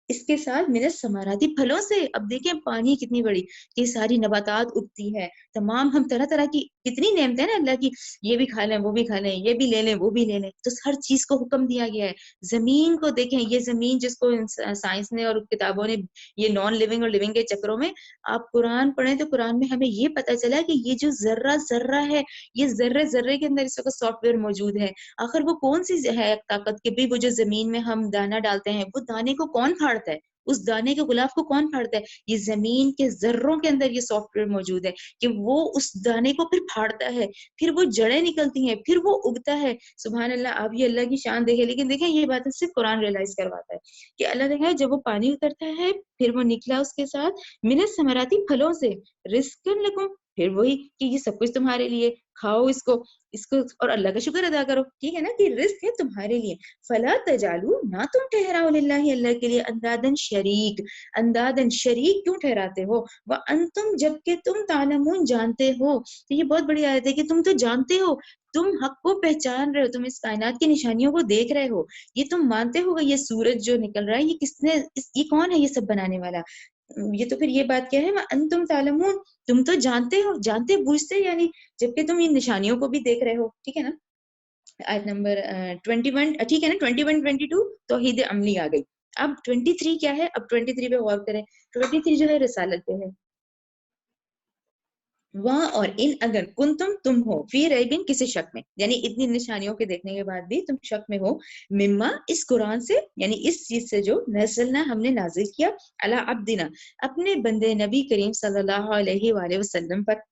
اس کے ساتھ, من الثمراتی, پھلوں سے. اب دیکھیں پانی کتنی بڑی, یہ ساری نباتات اگتی ہے, تمام ہم طرح طرح کی, کتنی نعمتیں ہیں نا اللہ کی, یہ بھی کھا لیں وہ بھی کھا لیں, یہ بھی لے لیں وہ بھی لے لیں. تو ہر چیز کو حکم دیا گیا ہے. زمین کو دیکھیں, یہ زمین جس کو سائنس نے اور کتابوں نے یہ نان لیونگ اور لیونگ کے چکروں میں, آپ قرآن پڑھیں تو قرآن میں ہمیں یہ پتا چلا کہ یہ جو ذرہ ذرہ ہے, یہ ذرے ذرے کے اندر اس وقت سافٹ ویئر موجود ہے. آخر وہ کون سی ہے طاقت کہ بھی وہ جو زمین میں ہم دانا ڈالتے ہیں, وہ دانے کو کون پھاڑتا ہے, اس دانے کے غلاف کو کون پھاڑتا ہے؟ یہ زمین کے ذروں کے اندر یہ سافٹ ویئر موجود ہے کہ وہ اس دانے کو پھر پھاڑتا ہے, پھر وہ جڑیں نکلتی ہیں, پھر وہ اگتا ہے. سبحان اللہ, آپ یہ اللہ کی شان دیکھیں. لیکن دیکھیں یہ بات صرف قرآن ریئلائز کرواتا ہے کہ اللہ دیکھا جب وہ پانی اترتا ہے, پھر وہ نکلا اس کے ساتھ, من الثمراتی, پھلوں سے, رزقا لکم, پھر وہی کہ یہ سب کچھ تمہارے لیے, کھاؤ اس کو اور اللہ کا شکر ادا کرو. ٹھیک ہے نا, کہ رزق ہے تمہارے لیے. فلا تجالو, نہ تم ٹھہراؤ, للہ, اللہ کے لیے, اندادن شریک, اندادن شریک کیوں ٹھہراتے ہو, وانتم, جبکہ تم تعلمون, جانتے ہو. تو یہ بہت بڑی آیت ہے کہ تم تو جانتے ہو, تم حق کو پہچان رہے ہو, تم اس کائنات کی نشانیوں کو دیکھ رہے ہو, یہ تم مانتے ہو یہ سورج جو نکل رہا ہے, یہ کس نے, یہ کون ہے یہ سب بنانے والا. یہ تو پھر یہ بات کیا ہے, وانتم تعلمون, تم تو جانتے ہو, جانتے بوجھتے, یعنی جبکہ تم ان نشانیوں کو بھی دیکھ رہے ہو. ٹھیک ہے نا. آیت نمبر 21, ٹھیک ہے نا, 21 22 توحید عملی آ گئی. اب 23 کیا ہے, اب 23 پہ غور کریں. 23 جو ہے رسالت پہ ہے. وہاں اور ان, اگر کن تم ہو, فی ریبن, کسی شک میں, یعنی اتنی نشانیوں کے دیکھنے کے بعد بھی تم شک میں ہو, مما, اس قرآن سے, یعنی اس چیز سے جو نزلنا, ہم نے نازل کیا, علی عبدنا, اپنے بندے نبی کریم صلی اللہ علیہ وآلہ وسلم پر,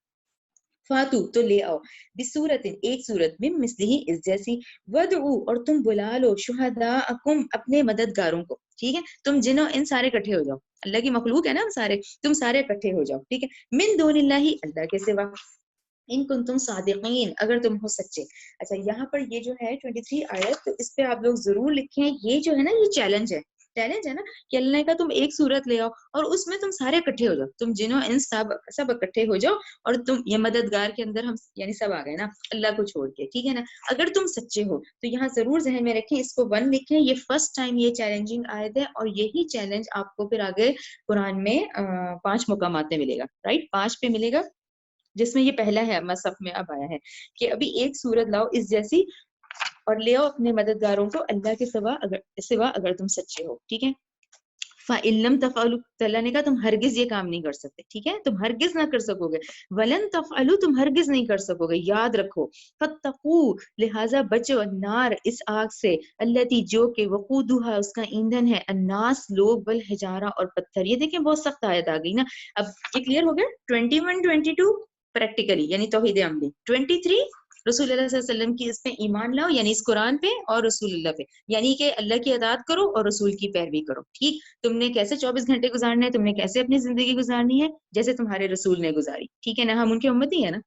فاتو, تو لے آؤ, بصورت, ایک صورت میں, مثلی, اس جیسی, ودعو, اور تم بلا لو, شہداءکم, اپنے مددگاروں کو. ٹھیک ہے, تم جنوں ان سارے اکٹھے ہو جاؤ, اللہ کی مخلوق ہے نا ہم سارے, تم سارے اکٹھے ہو جاؤ. ٹھیک ہے, من دون اللہ, اللہ کے سوا, ان کنتم صادقین, اگر تم ہو سچے. اچھا, یہاں پر یہ جو ہے 23 آیت, تو اس پہ آپ لوگ ضرور لکھیں, یہ جو ہے نا یہ چیلنج ہے, چیلنج ہے نا, کہ اللہ نے کہا تم ایک صورت لے آؤ اور اس میں تم سارے اکٹھے ہو جاؤ, تم جنوں ان سب اکٹھے ہو جاؤ, اور تم یہ مددگار کے اندر ہم یعنی سب آ گئے نا اللہ کو چھوڑ کے. ٹھیک ہے نا, اگر تم سچے ہو. تو یہاں ضرور ذہن میں رکھیں, اس کو 1 لکھیں, یہ فرسٹ ٹائم یہ چیلنجنگ آیت ہے, اور یہی چیلنج آپ کو پھر آگے قرآن میں 5 مقامات میں ملے گا, رائٹ, 5 پہ ملے گا, جس میں یہ پہلا ہے مصحف میں اب آیا ہے کہ ابھی ایک صورت لاؤ اس جیسی, اور لے آؤ اپنے مددگاروں کو اللہ کے سوا اگر تم سچے ہو. ٹھیک ہے, فَإِن لَمْ تَفْعَلُوا, اللہ نے کہا تم ہرگز یہ کام نہیں کر سکتے. ٹھیک ہے, تم ہرگز نہ کر سکو گے. وَلَن تَفْعَلُوا, تم ہرگز نہیں کر سکو گے, یاد رکھو. فَاتَّقُوا, لہذا بچو, النار, اس آگ سے, التی, جو کہ, وقودها, اس کا ایندھن ہے, الناس, لوگ, والحجارہ, اور پتھر. یہ دیکھیں بہت سخت آیت آ گئی نا. اب یہ کلیئر ہو گیا. 21 22 پریکٹیکلی یعنی توحید عملی, 23 رسول اللہ صلی اللہ علیہ وسلم کی اس پہ ایمان لاؤ، یعنی اس قرآن پہ اور رسول اللہ پہ، یعنی کہ اللہ کی اطاعت کرو اور رسول کی پیروی کرو. ٹھیک، تم نے کیسے 24 گھنٹے گزارنے ہیں، تم نے کیسے اپنی زندگی گزارنی ہے، جیسے تمہارے رسول نے گزاری. ٹھیک ہے نا، ہم ان کی امتی ہے نا.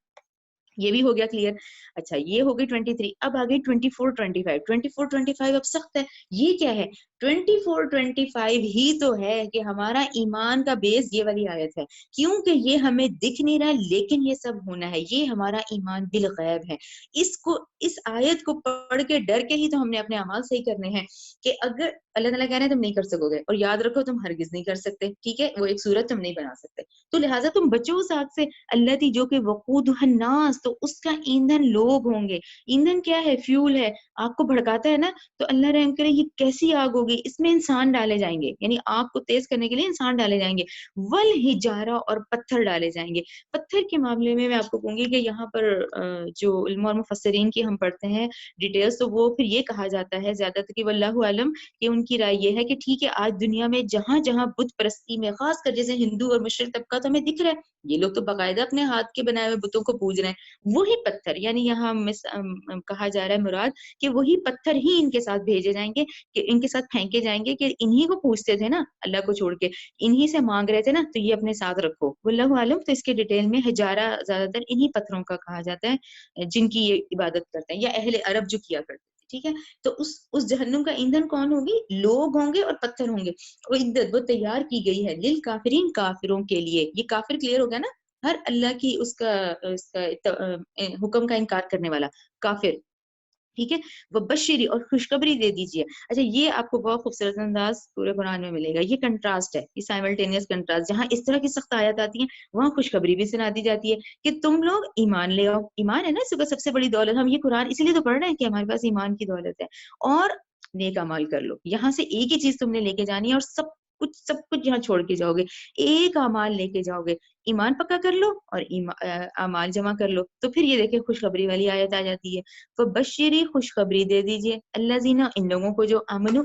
یہ بھی ہو گیا کلیئر. اچھا یہ ہو گئی 23. اب آ گئی 24 25. 24 25 اب سخت ہے. یہ کیا ہے؟ 24 25 ہی تو ہے کہ ہمارا ایمان کا بیس یہ والی آیت ہے، کیونکہ یہ ہمیں دکھ نہیں رہا لیکن یہ سب ہونا ہے. یہ ہمارا ایمان بالغیب ہے. اس آیت کو پڑھ کے ڈر کے ہی تو ہم نے اپنے اعمال صحیح کرنے ہیں، کہ اگر اللہ تعالیٰ کہہ رہے ہیں تم نہیں کر سکو گے، اور یاد رکھو تم ہرگز نہیں کر سکتے. ٹھیک ہے، وہ ایک صورت تم نہیں بنا سکتے، تو لہٰذا تم بچو اس آگ سے. اللہ تھی جو کہ وقودها الناس، تو اس کا ایندھن لوگ ہوں گے. ایندھن کیا ہے؟ فیول ہے. آگ کو بھڑکاتا ہے نا، تو اللہ رحم کرے یہ کیسی آگ ہوگی؟ اس میں انسان ڈالے جائیں گے، یعنی آگ کو تیز کرنے کے لیے انسان ڈالے جائیں گے. والحجارہ، اور پتھر ڈالے جائیں گے. پتھر کے معاملے میں آپ کو کہوں گی کہ یہاں پر جو علم اور مفسرین کی ہم پڑھتے ہیں ڈیٹیلز، تو وہ پھر یہ کہا جاتا ہے زیادہ تر کہ واللہ عالم، کہ ان کی رائے یہ ہے کہ ٹھیک ہے آج دنیا میں جہاں جہاں بت پرستی میں، خاص کر جیسے ہندو اور مشرق طبقہ تو ہمیں دکھ رہا ہے، یہ لوگ تو باقاعدہ اپنے ہاتھ کے بنائے ہوئے بتوں کو پوج رہے ہیں. وہی پتھر، یعنی یہاں کہا جا رہا ہے مراد کہ وہی پتھر ہی ان کے ساتھ بھیجے جائیں گے، کہ ان کے ساتھ پھینکے جائیں گے، کہ انہی کو پوچھتے تھے نا اللہ کو چھوڑ کے، انہی سے مانگ رہے تھے نا، تو یہ اپنے ساتھ رکھو. واللہ عالم. تو اس کے ڈیٹیل میں ہجارہ زیادہ تر انہی پتھروں کا کہا جاتا ہے جن کی یہ عبادت کرتے ہیں، یا اہل عرب جو کیا کرتے ہیں. ٹھیک ہے، تو اس جہنم کا ایندھن کون ہوگی؟ لوگ ہوں گے اور پتھر ہوں گے. اور عدت وہ تیار کی گئی ہے للکافرین، کافروں کے لیے. یہ کافر کلیئر ہو گیا نا، ہر اللہ کی اس کا حکم کا انکار کرنے والا کافر. ٹھیک ہے، وہ بشری، اور خوشخبری دے دیجیے. اچھا یہ آپ کو بہت خوبصورت انداز پورے قرآن میں ملے گا. یہ کنٹراسٹ ہے، یہ سائملٹینیس کنٹراسٹ. جہاں اس طرح کی سخت آیات آتی ہیں وہاں خوشخبری بھی سنا دی جاتی ہے کہ تم لوگ ایمان لے آؤ. ایمان ہے نا اس کا سب سے بڑی دولت. ہم یہ قرآن اسی لیے تو پڑھ رہے ہیں کہ ہمارے پاس ایمان کی دولت ہے. اور نیک اعمال کر لو. یہاں سے ایک ہی چیز تم نے لے کے جانی ہے، اور سب کچھ یہاں چھوڑ کے جاؤ گے. ایک اعمال لے کے جاؤ گے، ایمان پکا کر لو اور اعمال جمع کر لو. تو پھر یہ دیکھیں خوشخبری والی آیت آ جاتی ہے. تو بشری، خوشخبری دے دیجئے، الذین، ان لوگوں کو جو آمنو،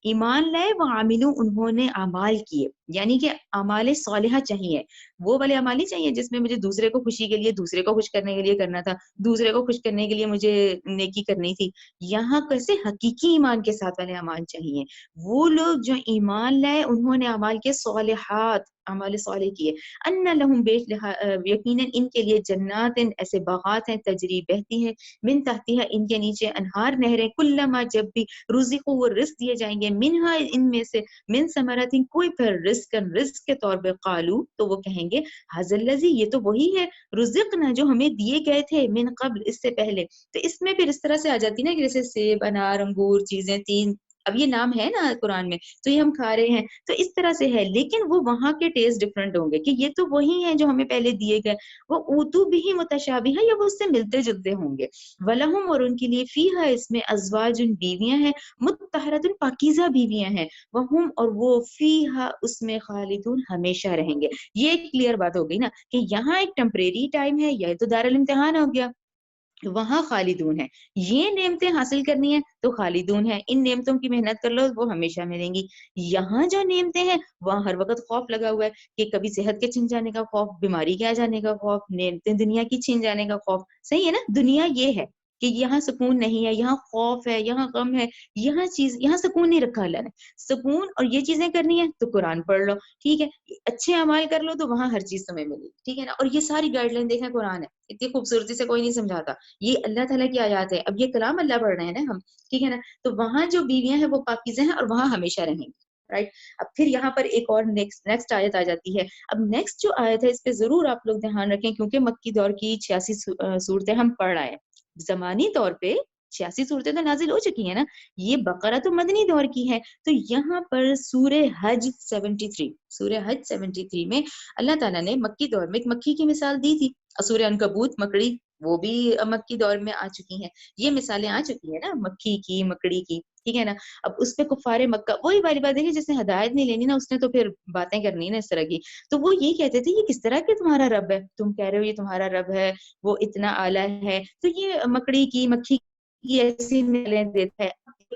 ایمان لائے وہ عاملوں، انہوں نے اعمال کیے. یعنی کہ اعمال صالحہ چاہیے، وہ والے اعمال نہیں چاہیے جس میں مجھے دوسرے کو خوشی کے لیے، دوسرے کو خوش کرنے کے لیے کرنا تھا، دوسرے کو خوش کرنے کے لیے مجھے نیکی کرنی تھی. یہاں کیسے حقیقی ایمان کے ساتھ والے اعمال چاہیے. وہ لوگ جو ایمان لائے انہوں نے اعمال کے صالحات، اعمال صالح کیے. ان لہم، یقیناً ان کے لیے جنات، ایسے باغات ہیں، تجری بہتی ہیں، من تحتها، ان کے نیچے انہار، نہریں، کلما، جب بھی، رزقوا، وہ رزق دیے جائیں گے، منہا، ان میں سے، من ثمرات، کوئی پھر رزق کے طور پہ، قالو، تو وہ کہیں گے ھذا الذی، یہ تو وہی ہے، رزقنا، جو ہمیں دیے گئے تھے، من قبل، اس سے پہلے. تو اس میں پھر اس طرح سے آ جاتی نا کہ جیسے سیب، انار، انگور، چیزیں تین، اب یہ نام ہے نا قرآن میں، تو یہ ہم کھا رہے ہیں، تو اس طرح سے ہے. لیکن وہ وہاں کے ٹیسٹ ڈفرنٹ ہوں گے، کہ یہ تو وہی ہیں جو ہمیں پہلے دیے گئے، وہ اوتو بھی متشابہ، یا وہ اس سے ملتے جلتے ہوں گے. ولہم، اور ان کے لیے، فیہا، اس میں، ازواج، بیویاں ہیں، مطہرۃ، پاکیزہ بیویاں ہیں، وہم، اور وہ، فیہا، اس میں، خالدون، ہمیشہ رہیں گے. یہ ایک کلیئر بات ہو گئی نا کہ یہاں ایک ٹیمپریری ٹائم ہے، یہ تو دارالامتحان ہو گیا، وہاں خالدون ہے. یہ نعمتیں حاصل کرنی ہے تو خالدون ہے، ان نعمتوں کی محنت کر لو وہ ہمیشہ ملیں گی. یہاں جو نعمتیں ہیں وہاں ہر وقت خوف لگا ہوا ہے، کہ کبھی صحت کے چھن جانے کا خوف، بیماری کے آ جانے کا خوف، نعمتیں دنیا کی چھن جانے کا خوف. صحیح ہے نا، دنیا یہ ہے کہ یہاں سکون نہیں ہے، یہاں خوف ہے، یہاں غم ہے، یہاں سکون نہیں رکھا اللہ نے. سکون اور یہ چیزیں کرنی ہے تو قرآن پڑھ لو. ٹھیک ہے، اچھے اعمال کر لو تو وہاں ہر چیز تمہیں ملے گی. ٹھیک ہے نا، اور یہ ساری گائیڈ لائن دیکھیں قرآن ہے، اتنی خوبصورتی سے کوئی نہیں سمجھاتا. یہ اللہ تعالیٰ کی آیات ہے. اب یہ کلام اللہ پڑھ رہے ہیں نا ہم، ٹھیک ہے نا، تو وہاں جو بیویاں ہیں وہ پاکیزہ ہیں اور وہاں ہمیشہ رہیں گی. رائٹ. اب پھر یہاں پر ایک اور نیکسٹ آیت آ جاتی ہے. اب نیکسٹ جو آیت ہے اس پہ ضرور آپ لوگ دھیان رکھیں، کیونکہ مکی دور کی 86 صورتیں ہم پڑھ رہے ہیں. زمانی طور پہ 86 صورتیں تو نازل ہو چکی ہیں نا. یہ بقرہ تو مدنی دور کی ہے. تو یہاں پر سورہ حج 73 میں اللہ تعالیٰ نے مکی دور میں ایک مکھی کی مثال دی تھی. سورہ عنکبوت، مکڑی، وہ بھی مکی دور میں آ چکی ہیں. یہ مثالیں آ چکی ہیں نا مکھی کی، مکڑی کی. ٹھیک ہے نا. اب اس پہ کفار مکہ، وہی والی بات دیکھیے، جس نے ہدایت نہیں لینی نا اس نے تو پھر باتیں کرنی نا اس طرح کی. تو وہ یہ کہتے تھے یہ کس طرح کہ تمہارا رب ہے، تم کہہ رہے ہو یہ تمہارا رب ہے، وہ اتنا اعلیٰ ہے. تو یہ مکڑی کی، مکھی کی ایسی مثالیں دیتا ہے.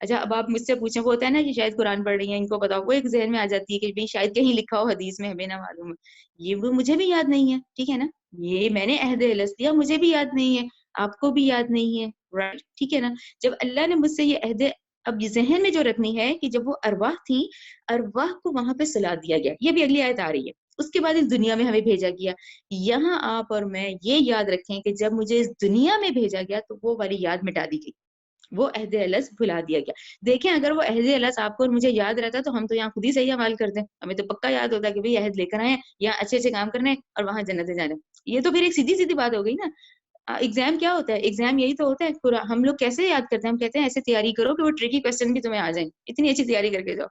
اچھا اب آپ مجھ سے پوچھیں, وہ ہوتا ہے نا کہ شاید قرآن پڑھ رہی ہیں, ان کو بتاؤ, وہ ایک ذہن میں آ جاتی ہے کہ بھئی شاید کہیں لکھا ہو حدیث میں, ہمیں نہ معلوم ہے. یہ وہ مجھے بھی یاد نہیں ہے, ٹھیک ہے نا, یہ میں نے عہد الست دیا, مجھے بھی یاد نہیں ہے, آپ کو بھی یاد نہیں ہے, رائٹ, ٹھیک ہے نا. جب اللہ نے مجھ سے یہ عہد, اب یہ ذہن میں جو رکھنی ہے کہ جب وہ ارواح تھیں, ارواح کو وہاں پہ سلا دیا گیا, یہ بھی اگلی آیت آ رہی ہے, اس کے بعد اس دنیا میں ہمیں بھیجا گیا. یہاں آپ اور میں یہ یاد رکھیں کہ جب مجھے اس دنیا میں بھیجا گیا تو وہ والی یاد مٹا دی گئی, وہ عہد الست بھلا دیا گیا. دیکھیں اگر وہ عہد الست آپ کو اور مجھے یاد رہتا تو ہم تو یہاں خود ہی صحیح عمل کرتے ہیں, ہمیں تو پکا یاد ہوتا کہ بھئی عہد لے کر آئے, یہاں اچھے اچھے کام کرنے اور وہاں جنت جانا. یہ تو پھر ایک سیدھی سیدھی بات ہو گئی نا. ایگزام کیا ہوتا ہے, ایگزام یہی تو ہوتا ہے. ہم لوگ کیسے یاد کرتے ہیں, ہم کہتے ہیں ایسے تیاری کرو کہ وہ ٹریکی کوسچن بھی تمہیں آ جائیں, اتنی اچھی تیاری کر کے جاؤ.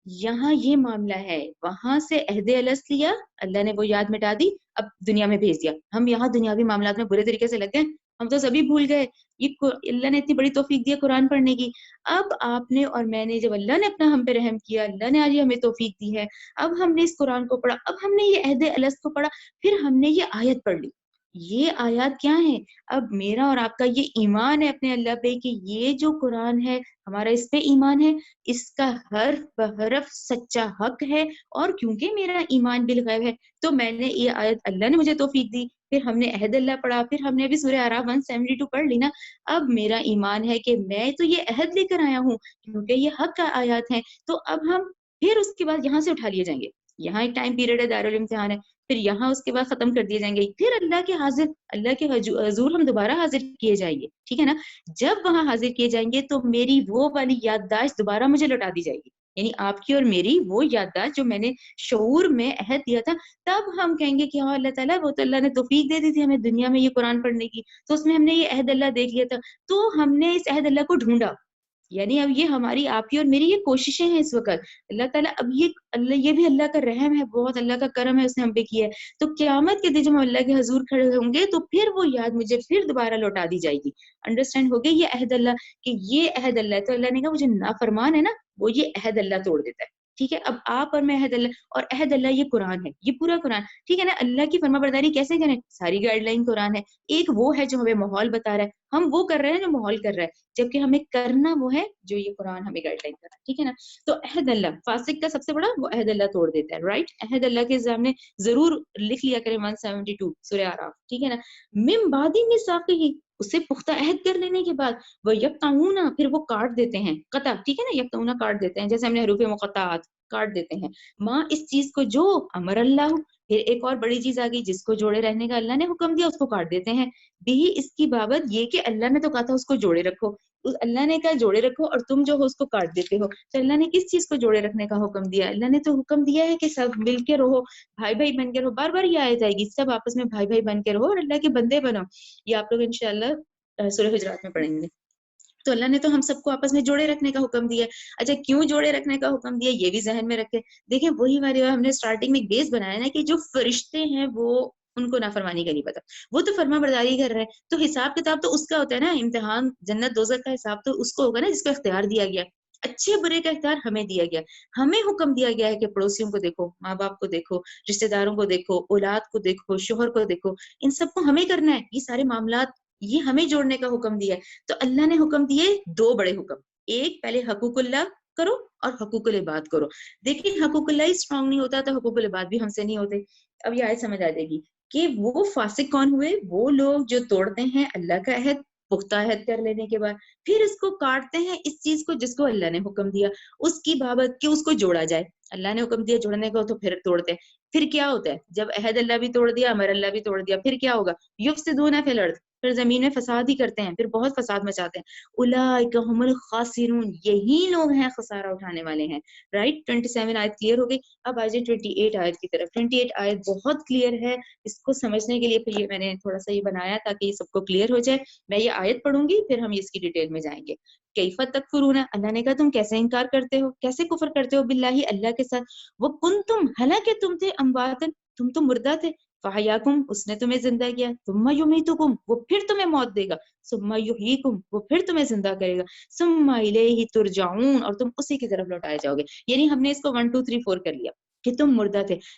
یہاں یہ معاملہ ہے, وہاں سے عہد الست لیا, اللہ نے وہ یاد مٹا دی, اب دنیا میں بھیج دیا. ہم یہاں دنیاوی معاملات میں برے طریقے سے لگ گئے, ہم تو سبھی بھول گئے. یہ اللہ نے اتنی بڑی توفیق دی ہے قرآن پڑھنے کی. اب آپ نے اور میں نے, جب اللہ نے اپنا ہم پہ رحم کیا, اللہ نے آج ہمیں توفیق دی ہے, اب ہم نے اس قرآن کو پڑھا, اب ہم نے یہ عہد الست کو پڑھا, پھر ہم نے یہ آیت پڑھ لی. یہ آیات کیا ہیں؟ اب میرا اور آپ کا یہ ایمان ہے اپنے اللہ پہ کہ یہ جو قرآن ہے ہمارا اس پہ ایمان ہے, اس کا حرف بحرف سچا حق ہے. اور کیونکہ میرا ایمان بالغیب ہے تو میں نے یہ آیت, اللہ نے مجھے توفیق دی, پھر ہم نے عہد اللہ پڑھا, پھر ہم نے ابھی سورہ اعراف 172 پڑھ لی نا. اب میرا ایمان ہے کہ میں تو یہ عہد لے کر آیا ہوں کیونکہ یہ حق کا آیات ہیں. تو اب ہم پھر اس کے بعد یہاں سے اٹھا لیے جائیں گے, یہاں ایک ٹائم پیریڈ ہے, دارالامتحان ہے, پھر یہاں اس کے بعد ختم کر دیے جائیں گے, پھر اللہ کے حضور ہم دوبارہ حاضر کیے جائیں گے, ٹھیک ہے نا. جب وہاں حاضر کیے جائیں گے تو میری وہ والی یادداشت دوبارہ مجھے لوٹا دی جائے گی, یعنی آپ کی اور میری وہ یادداشت جو میں نے شعور میں عہد دیا تھا. تب ہم کہیں گے کہ ہاں اللہ تعالیٰ, وہ تو اللہ نے توفیق دے دی تھی ہمیں دنیا میں یہ قرآن پڑھنے کی, تو اس میں ہم نے یہ عہد اللہ دیکھ لیا تھا, تو ہم نے اس عہد اللہ کو ڈھونڈا. یعنی اب یہ ہماری, آپ کی اور میری یہ کوششیں ہیں اس وقت. اللہ تعالیٰ اب یہ بھی اللہ کا رحم ہے, بہت اللہ کا کرم ہے, اس نے ہم پہ کیا ہے. تو قیامت کے دن جب ہم اللہ کے حضور کھڑے ہوں گے تو پھر وہ یاد مجھے پھر دوبارہ لوٹا دی جائے گی. انڈرسٹینڈ ہو گیا یہ عہد اللہ, کہ یہ عہد اللہ ہے. تو اللہ نے کہا مجھے نافرمان ہے نا, وہ یہ عہد اللہ توڑ دیتا ہے, ٹھیک ہے. اب آپ اور میں عہد اللہ, اور عہد اللہ یہ قرآن ہے, یہ پورا قرآن, ٹھیک ہے نا. اللہ کی فرما برداری کیسے کریں, ساری گائیڈ لائن قرآن ہے. ایک وہ ہے جو ہمیں ماحول بتا رہا ہے, ہم وہ کر رہے ہیں جو ماحول کر رہا ہے, جبکہ ہمیں کرنا وہ ہے جو یہ قرآن ہمیں گائیڈ لائن کر رہا ہے, ٹھیک ہے نا. تو عہد اللہ, فاسق کا سب سے بڑا وہ عہد اللہ توڑ دیتا ہے, رائٹ. عہد اللہ کے سامنے ضرور لکھ لیا کریں 172 سورہ اعراف, ٹھیک ہے نا. من بعد میثاقہ, اسے پختہ عہد کر لینے کے بعد, وہ یقطعون, پھر وہ کاٹ دیتے ہیں, قطع, ٹھیک ہے نا, یقطعون کاٹ دیتے ہیں, جیسے ہم نے حروف مقطعات کاٹ دیتے ہیں, ماں اس چیز کو جو امر اللہ, پھر ایک اور بڑی چیز آ گئی, جس کو جوڑے رہنے کا اللہ نے حکم دیا اس کو کاٹ دیتے ہیں. بھی اس کی بابت, یہ کہ اللہ نے تو کہا تھا اس کو جوڑے رکھو, اللہ نے کہا جوڑے رکھو, اور تم جو ہو اس کو کاٹ دیتے ہو. تو اللہ نے کس چیز کو جوڑے رکھنے کا حکم دیا؟ اللہ نے تو حکم دیا ہے کہ سب مل کے رہو, بھائی بھائی بن کے رہو. بار بار یہ آیت آئے گی, سب آپس میں بھائی بھائی بن کے رہو اور اللہ کے بندے بنو. یہ آپ لوگ انشاءاللہ سورہ حجرات میں پڑھیں گے. تو اللہ نے تو ہم سب کو آپس میں جوڑے رکھنے کا حکم دیا ہے. اچھا کیوں جوڑے رکھنے کا حکم دیا, یہ بھی ذہن میں رکھے. دیکھیں وہی والی ہم نے سٹارٹنگ میں بیس بنایا نا, کہ جو فرشتے ہیں وہ, ان کو نافرمانی کا نہیں پتا, وہ تو فرما برداری کر رہے ہیں. تو حساب کتاب تو اس کا ہوتا ہے نا, امتحان جنت دوزخ کا حساب تو اس کو ہوگا نا جس کا اختیار دیا گیا. اچھے برے کا اختیار ہمیں دیا گیا, ہمیں حکم دیا گیا ہے کہ پڑوسیوں کو دیکھو, ماں باپ کو دیکھو, رشتہ داروں کو دیکھو, اولاد کو دیکھو, شوہر کو دیکھو, ان سب کو ہمیں کرنا ہے. یہ سارے معاملات یہ ہمیں جوڑنے کا حکم دیا ہے. تو اللہ نے حکم دیے دو بڑے حکم, ایک پہلے حقوق اللہ کرو اور حقوق العباد کرو. دیکھیں حقوق اللہ ہی اسٹرانگ نہیں ہوتا تو حقوق العباد بھی ہم سے نہیں ہوتے. اب یہ آیت سمجھ آ جائے گی کہ وہ فاسق کون ہوئے, وہ لوگ جو توڑتے ہیں اللہ کا عہد پختہ عہد کر لینے کے بعد, پھر اس کو کاٹتے ہیں اس چیز کو جس کو اللہ نے حکم دیا اس کی بابت کہ اس کو جوڑا جائے. اللہ نے حکم دیا جوڑنے کو تو پھر توڑتے ہیں. پھر کیا ہوتا ہے جب عہد اللہ بھی توڑ دیا, امر اللہ بھی توڑ دیا, پھر کیا ہوگا, یفسدون فی الارض, پھر زمین میں فساد ہی کرتے ہیں, پھر بہت فساد مچاتے ہیں. اولئک هم الخاسرون, یہی لوگ ہیں خسارہ اٹھانے والے ہیں, رائٹ. 27 آیت کلیئر ہو گئی. اب آ جائے 28 آیت کی طرف. 28 آیت بہت کلیئر ہے, اس کو سمجھنے کے لیے پھر یہ میں نے تھوڑا سا یہ بنایا تاکہ یہ سب کو کلیئر ہو جائے. میں یہ آیت پڑھوں گی پھر ہم اس کی ڈیٹیل میں جائیں گے. کیف تکفرون, اللہ نے کہا تم کیسے انکار کرتے ہو, کیسے کفر کرتے ہو, باللہ اللہ کے ساتھ. وہ کنتم, حالانکہ تم تھے, امواتن, تم تو مردہ تھے, فحیاکم, اس نے تمہیں زندہ کیا, ثم یمیتکم, وہ پھر تمہیں موت دے گا, ثم یحییکم, وہ پھر تمہیں زندہ کرے گا, ثم الیہ ترجعون, اور تم اسی کی طرف لوٹائے جاؤ گے. یعنی ہم نے اس کو 1 2 3 4 کر لیا. کہ تم مردہ تھے.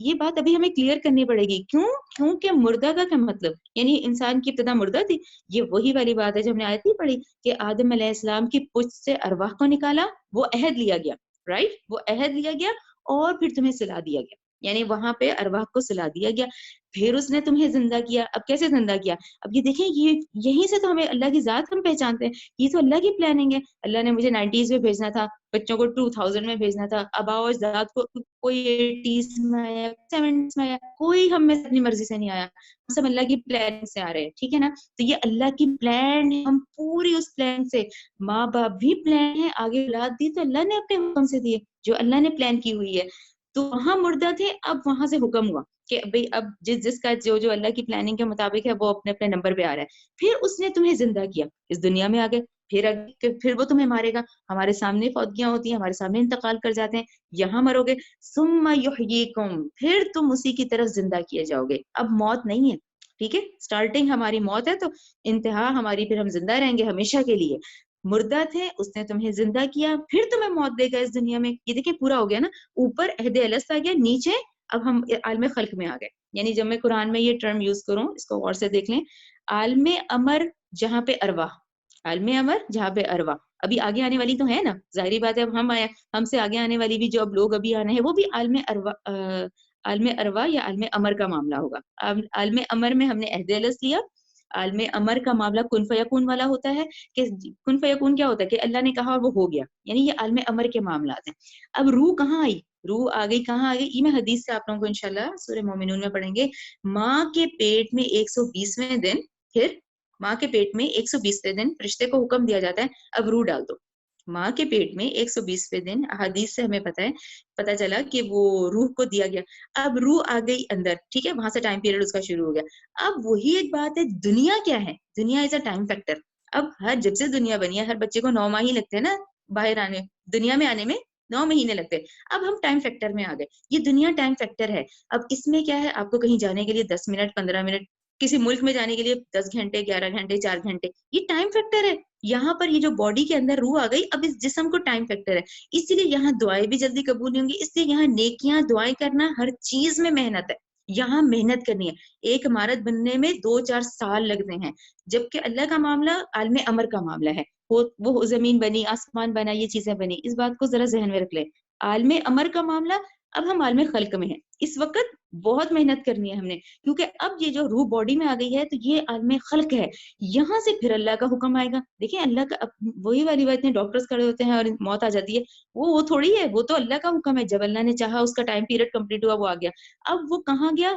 یہ بات ابھی ہمیں کلیئر کرنی پڑے گی. کیونکہ مردہ کا کیا مطلب, یعنی انسان کی ابتدا مردہ تھی. یہ وہی والی بات ہے جو ہم نے آیت نہیں پڑھی کہ آدم علیہ السلام کی پشت سے ارواح کو نکالا, وہ عہد لیا گیا, رائٹ, وہ عہد لیا گیا اور پھر تمہیں صلا دیا گیا, یعنی وہاں پہ ارواح کو صلا دیا گیا, پھر اس نے تمہیں زندہ کیا. اب کیسے زندہ کیا؟ اب یہ دیکھیں, یہ یہیں سے تو ہمیں اللہ کی ذات ہم پہچانتے ہیں. یہ تو اللہ کی پلاننگ ہے. اللہ نے مجھے 90s میں بھیجنا تھا, بچوں کو 2000 میں بھیجنا تھا, ابا و اجداد کو کوئی 80s میں آیا, 70s میں آیا, کوئی ہم میں اپنی مرضی سے نہیں آیا, ہم سب اللہ کی پلان سے آ رہے ہیں, ٹھیک ہے نا. تو یہ اللہ کی پلان ہے, ہم پوری اس پلان سے, ماں باپ بھی پلان ہے, آگے اولاد دی تو اللہ نے اپنے حکم سے دیے, جو اللہ نے پلان کی ہوئی ہے. تو وہاں مردہ تھے, اب وہاں سے حکم ہوا کہ بھئی اب جس کا جو اللہ کی پلاننگ کے مطابق ہے وہ اپنے اپنے نمبر پہ آ رہا ہے. پھر اس نے تمہیں زندہ کیا, اس دنیا میں آ گئے, پھر وہ تمہیں مارے گا. ہمارے سامنے فوتگیاں ہوتی ہیں, ہمارے سامنے انتقال کر جاتے ہیں, یہاں مرو گے. ثم یحییکم, پھر تم اسی کی طرف زندہ کیے جاؤ گے. اب موت نہیں ہے, ٹھیک ہے, سٹارٹنگ ہماری موت ہے تو انتہا ہماری پھر ہم زندہ رہیں گے ہمیشہ کے لیے. مردہ تھے, اس نے تمہیں زندہ کیا, پھر تمہیں موت دے گا اس دنیا میں. یہ دیکھیں پورا ہو گیا نا, اوپر عہد الست آ گیا, نیچے اب ہم عالم خلق میں آ گئے. یعنی جب میں قرآن میں یہ ٹرم یوز کروں, اس کو غور سے دیکھ لیں, عالم امر جہاں پہ ارواح, عالم امر جہاں پہ ارواح, ابھی آگے آنے والی تو ہے نا, ظاہری بات ہے, اب ہم سے آگے آنے والی بھی جو اب لوگ ابھی آنے ہیں وہ بھی عالم ارواح, عالم ارواح یا عالم امر کا معاملہ ہوگا. عالم امر میں ہم نے عہد الست لیا. عالم امر کا معاملہ کن فیکون والا ہوتا ہے, کہ کن فیکون کیا ہوتا ہے کہ اللہ نے کہا اور وہ ہو گیا, یعنی یہ عالم امر کے معاملات ہیں. اب روح کہاں آئی, روح آ گئی کہاں آ گئی, یہ میں حدیث سے آپ لوگوں کو انشاءاللہ سورہ مومنون میں پڑھیں گے. ماں کے پیٹ میں 120ویں دن, پھر ماں کے پیٹ میں 120ویں دن فرشتے کو حکم دیا جاتا ہے اب روح ڈال دو. ماں کے پیٹ میں 120ویں دن حدیث سے ہمیں پتا چلا کہ وہ روح کو دیا گیا. اب روح آ گئی اندر, ٹھیک ہے, وہاں سے ٹائم پیریڈ اس کا شروع ہو گیا. اب وہی ایک بات ہے, دنیا کیا ہے, دنیا از اے ٹائم فیکٹر. اب جب سے دنیا بنی ہے, ہر بچے کو 9 ماہ ہی لگتے ہیں نا باہر آنے, دنیا میں آنے میں 9 مہینے لگتے. اب ہم ٹائم فیکٹر میں آ گئے, یہ دنیا ٹائم فیکٹر ہے. اب اس میں کیا ہے, آپ کو کہیں جانے کے لیے 10 منٹ 15 منٹ, کسی ملک میں جانے کے لیے 10 گھنٹے 11 گھنٹے 4 گھنٹے, یہ ٹائم فیکٹر ہے. یہاں پر یہ جو باڈی کے اندر روح آ گئی, اب اس جسم کو ٹائم فیکٹر ہے, اس لیے یہاں دعائیں بھی جلدی قبول نہیں ہوں گی. اس لیے یہاں نیکیاں دعائیں کرنا, ہر چیز میں محنت ہے, یہاں محنت کرنی ہے. ایک عمارت بننے میں 2-4 سال لگتے ہیں, جبکہ اللہ کا معاملہ عالم امر کا معاملہ ہے. وہ زمین بنی, آسمان بنا, یہ چیزیں بنی, اس بات کو ذرا ذہن میں رکھ لیں. عالم امر کا معاملہ, اب ہم عالم خلق میں ہیں. اس وقت بہت محنت کرنی ہے ہم نے, کیونکہ اب یہ جو روح باڈی میں آ گئی ہے تو یہ عالم خلق ہے. یہاں سے پھر اللہ کا حکم آئے گا. دیکھیں اللہ کا وہی والی بات ہے, ڈاکٹرز کھڑے ہوتے ہیں اور موت آ جاتی ہے, وہ تھوڑی ہے, وہ تو اللہ کا حکم ہے. جب اللہ نے چاہا اس کا ٹائم پیریڈ کمپلیٹ ہوا, وہ آ گیا. اب وہ کہاں گیا,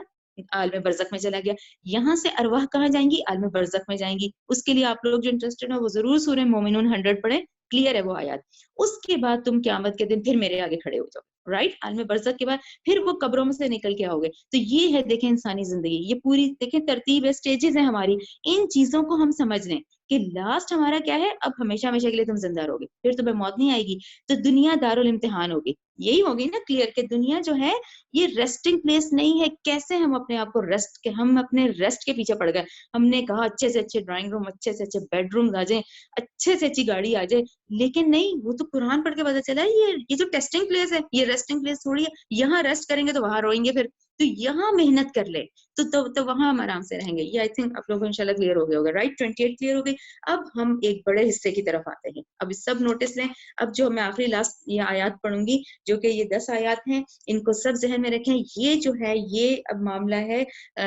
عالم برزخ میں چلا گیا. یہاں سے ارواح کہاں جائیں گی, عالم برزخ میں جائیں گی. اس کے لیے آپ لوگ جو انٹرسٹڈ ہیں وہ ضرور سورہ مومنون 100 پڑھیں, کلیئر ہے وہ آیات. اس کے بعد تم قیامت کے دن پھر میرے آگے کھڑے ہو جاؤ, رائٹ, عالم برزخ کے بعد پھر وہ قبروں میں سے نکل کے آؤ گے. تو یہ ہے دیکھیں انسانی زندگی, یہ پوری دیکھیں ترتیب ہے, سٹیجز ہیں ہماری. ان چیزوں کو ہم سمجھ لیں کہ لاسٹ ہمارا کیا ہے, اب ہمیشہ ہمیشہ کے لیے تم زندہ رہو گے, پھر تمہیں موت نہیں آئے گی. تو دنیا دارالامتحان ہوگی, یہی ہوگی نا کلیئر, کہ دنیا جو ہے یہ ریسٹنگ پلیس نہیں ہے. کیسے ہم اپنے آپ کو ریسٹ کے, ہم اپنے ریسٹ کے پیچھے پڑ گئے. ہم نے کہا اچھے سے اچھے ڈرائنگ روم, اچھے سے اچھے بیڈ روم آ جائیں, اچھے سے اچھی گاڑی آ جائے, لیکن نہیں, وہ تو قرآن پڑھ کے پتا چلا یہ جو ٹیسٹنگ پلیس ہے, یہ ریسٹنگ پلیس تھوڑی ہے. یہاں ریسٹ کریں گے تو وہاں روئیں گے پھر, تو یہاں محنت کر لے تو وہاں ہم آرام سے رہیں گے. یہ آئی تھنک آپ لوگوں کو انشاءاللہ کلیئر ہو گیا ہوگا, رائٹ. 28 کلیئر ہو گئی. اب ہم ایک بڑے حصے کی طرف آتے ہیں. اب سب نوٹس لیں, اب جو میں آخری لاسٹ یہ آیات پڑھوں گی, جو کہ یہ 10 آیات ہیں, ان کو سب ذہن میں رکھیں. یہ جو ہے یہ اب معاملہ ہے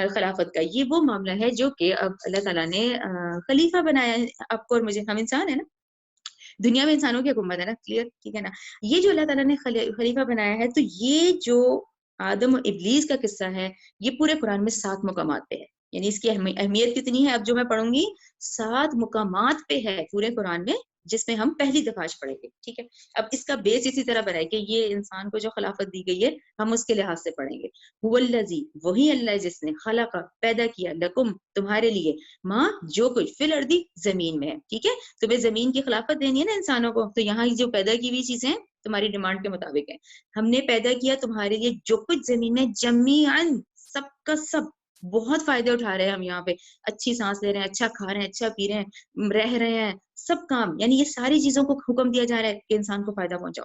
خلافت کا. یہ وہ معاملہ ہے جو کہ اب اللہ تعالیٰ نے خلیفہ بنایا ہے آپ کو اور مجھے. ہم انسان ہیں نا, دنیا میں انسانوں کی حکومت ہے نا, کلیئر, ٹھیک ہے نا. یہ جو اللہ تعالیٰ نے خلیفہ بنایا ہے, تو یہ جو آدم و ابلیس کا قصہ ہے, یہ پورے قرآن میں 7 مقامات پہ ہے. یعنی اس کی اہمیت کتنی ہے, اب جو میں پڑھوں گی 7 مقامات پہ ہے پورے قرآن میں, جس میں ہم پہلی دفعہ آج پڑھیں گے, ٹھیک ہے. اب اس کا بیس اسی طرح بنا ہے کہ یہ انسان کو جو خلافت دی گئی ہے ہم اس کے لحاظ سے پڑھیں گے. هو الذی, وہی اللہ جس نے, خلق, پیدا کیا, لکم, تمہارے لیے, ماں, جو کچھ, فی الارض, زمین میں ہے, ٹھیک ہے. تمہیں زمین کی خلافت دینی ہے نا انسانوں کو, تو یہاں جو پیدا کی ہوئی چیزیں تمہاری ڈیمانڈ کے مطابق ہے. ہم نے پیدا کیا تمہارے لیے جو کچھ زمین میں, جمیعاً, سب کا سب. بہت فائدے اٹھا رہے ہیں ہم یہاں پہ, اچھی سانس لے رہے ہیں, اچھا کھا رہے ہیں, اچھا پی رہے ہیں, رہ رہے ہیں, سب کام, یعنی یہ ساری چیزوں کو حکم دیا جا رہا ہے کہ انسان کو فائدہ پہنچاؤ.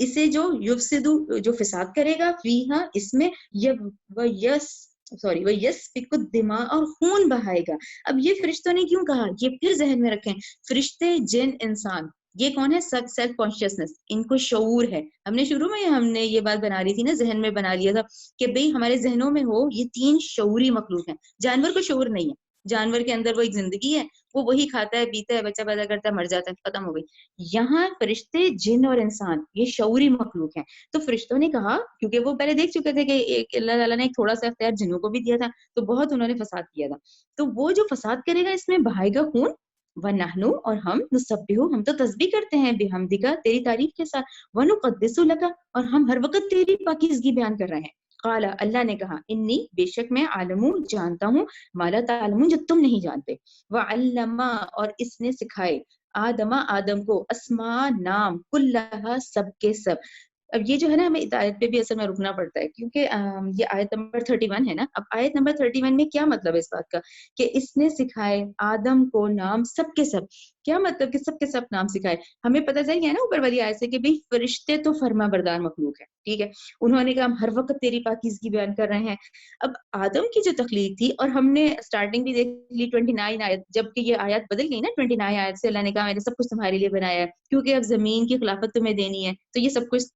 اسے جو یفسدو جو فساد کرے گا فیہا اس میں وہ یسفک الدماء اور خون بہائے گا. اب یہ فرشتوں نے کیوں کہا؟ یہ پھر ذہن میں رکھیں، فرشتے، جن، انسان، یہ کون ہے؟ سب سیلف کانشیسنس، ان کو شعور ہے. ہم نے شروع میں ہم نے یہ بات بنا رہی تھی نا، ذہن میں بنا لیا تھا کہ بھئی ہمارے ذہنوں میں ہو یہ 3 شعوری مخلوق ہیں. جانور کو شعور نہیں ہے، جانور کے اندر وہ ایک زندگی ہے، وہ وہی کھاتا ہے، پیتا ہے، بچہ پیدا کرتا ہے، مر جاتا ہے، ختم ہو گئی. یہاں فرشتے، جن اور انسان یہ شعوری مخلوق ہیں. تو فرشتوں نے کہا، کیونکہ وہ پہلے دیکھ چکے تھے کہ اللہ تعالیٰ نے ایک تھوڑا سا اختیار جنوں کو بھی دیا تھا، تو بہت انہوں نے فساد کیا تھا. تو وہ جو فساد کرے گا اس میں بہائے گا خون. وَنَحْنُ اور ہم نُسَبِّحُ ہم تو تسبیح کرتے ہیں، بِحَمْدِکَ تیری تعریف کے ساتھ، وَنُقَدِّسُ لَکَ اور ہم ہر وقت تیری پاکیزگی بیان کر رہے ہیں. قال اللہ نے کہا، انی بے شک میں عالم جانتا ہوں، مالا تعلمون جو تم نہیں جانتے. وعلم اور اس نے سکھائے، آدم کو، اسماء نام، کلھا سب کے سب. اب یہ جو ہے نا ہمیں اس آیت پہ بھی اصل میں رکنا پڑتا ہے، کیونکہ یہ آیت نمبر 31 ہے نا. اب آیت نمبر 31 میں کیا مطلب ہے اس بات کا کہ اس نے سکھائے آدم کو نام سب کے سب. کیا مطلب کہ سب کے سب نام سکھائے؟ ہمیں پتہ چل گیا نا اوپر والی آیت سے کہ بھئی فرشتے تو فرما بردار مخلوق ہے، ٹھیک ہے. انہوں نے کہا ہم ہر وقت تیری پاکیزگی بیان کر رہے ہیں. اب آدم کی جو تخلیق تھی، اور ہم نے اسٹارٹنگ بھی دیکھ لی 29 آیت، جب کہ یہ آیت بدل گئی نا 29 آیت سے، اللہ نے کہا میں نے سب کچھ تمہارے لیے بنایا ہے، کیونکہ اب زمین کی خلافت تمہیں دینی ہے، تو یہ سب کچھ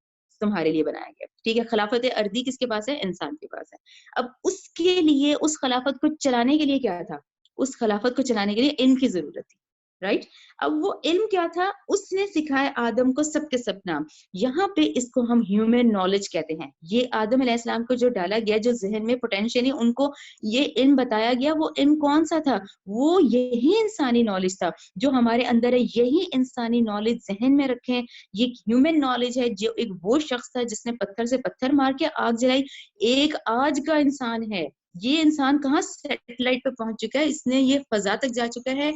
تمہارے لیے بنایا گیا، ٹھیک ہے. خلافت ارضی کس کے پاس ہے؟ انسان کے پاس ہے. اب اس کے لیے، اس خلافت کو چلانے کے لیے کیا تھا؟ اس خلافت کو چلانے کے لیے علم کی ضرورت تھی، رائٹ. اب وہ علم کیا تھا؟ اس نے سکھائے آدم کو سب کے سب نام. یہاں پہ اس کو ہم ہیومن نالج کہتے ہیں. یہ آدم علیہ السلام کو جو ڈالا گیا، جو ذہن میں پوٹینشیلی ان کو یہ علم بتایا گیا، وہ علم کون سا تھا؟ وہ یہی انسانی نالج تھا جو ہمارے اندر ہے. یہی انسانی نالج ذہن میں رکھیں، یہ ہیومن نالج ہے. جو ایک وہ شخص تھا جس نے پتھر سے پتھر مار کے آگ جلائی، ایک آج کا انسان ہے. یہ انسان کہاں سیٹلائٹ پہ پہنچ چکا ہے، اس نے یہ فضا تک جا چکا ہے،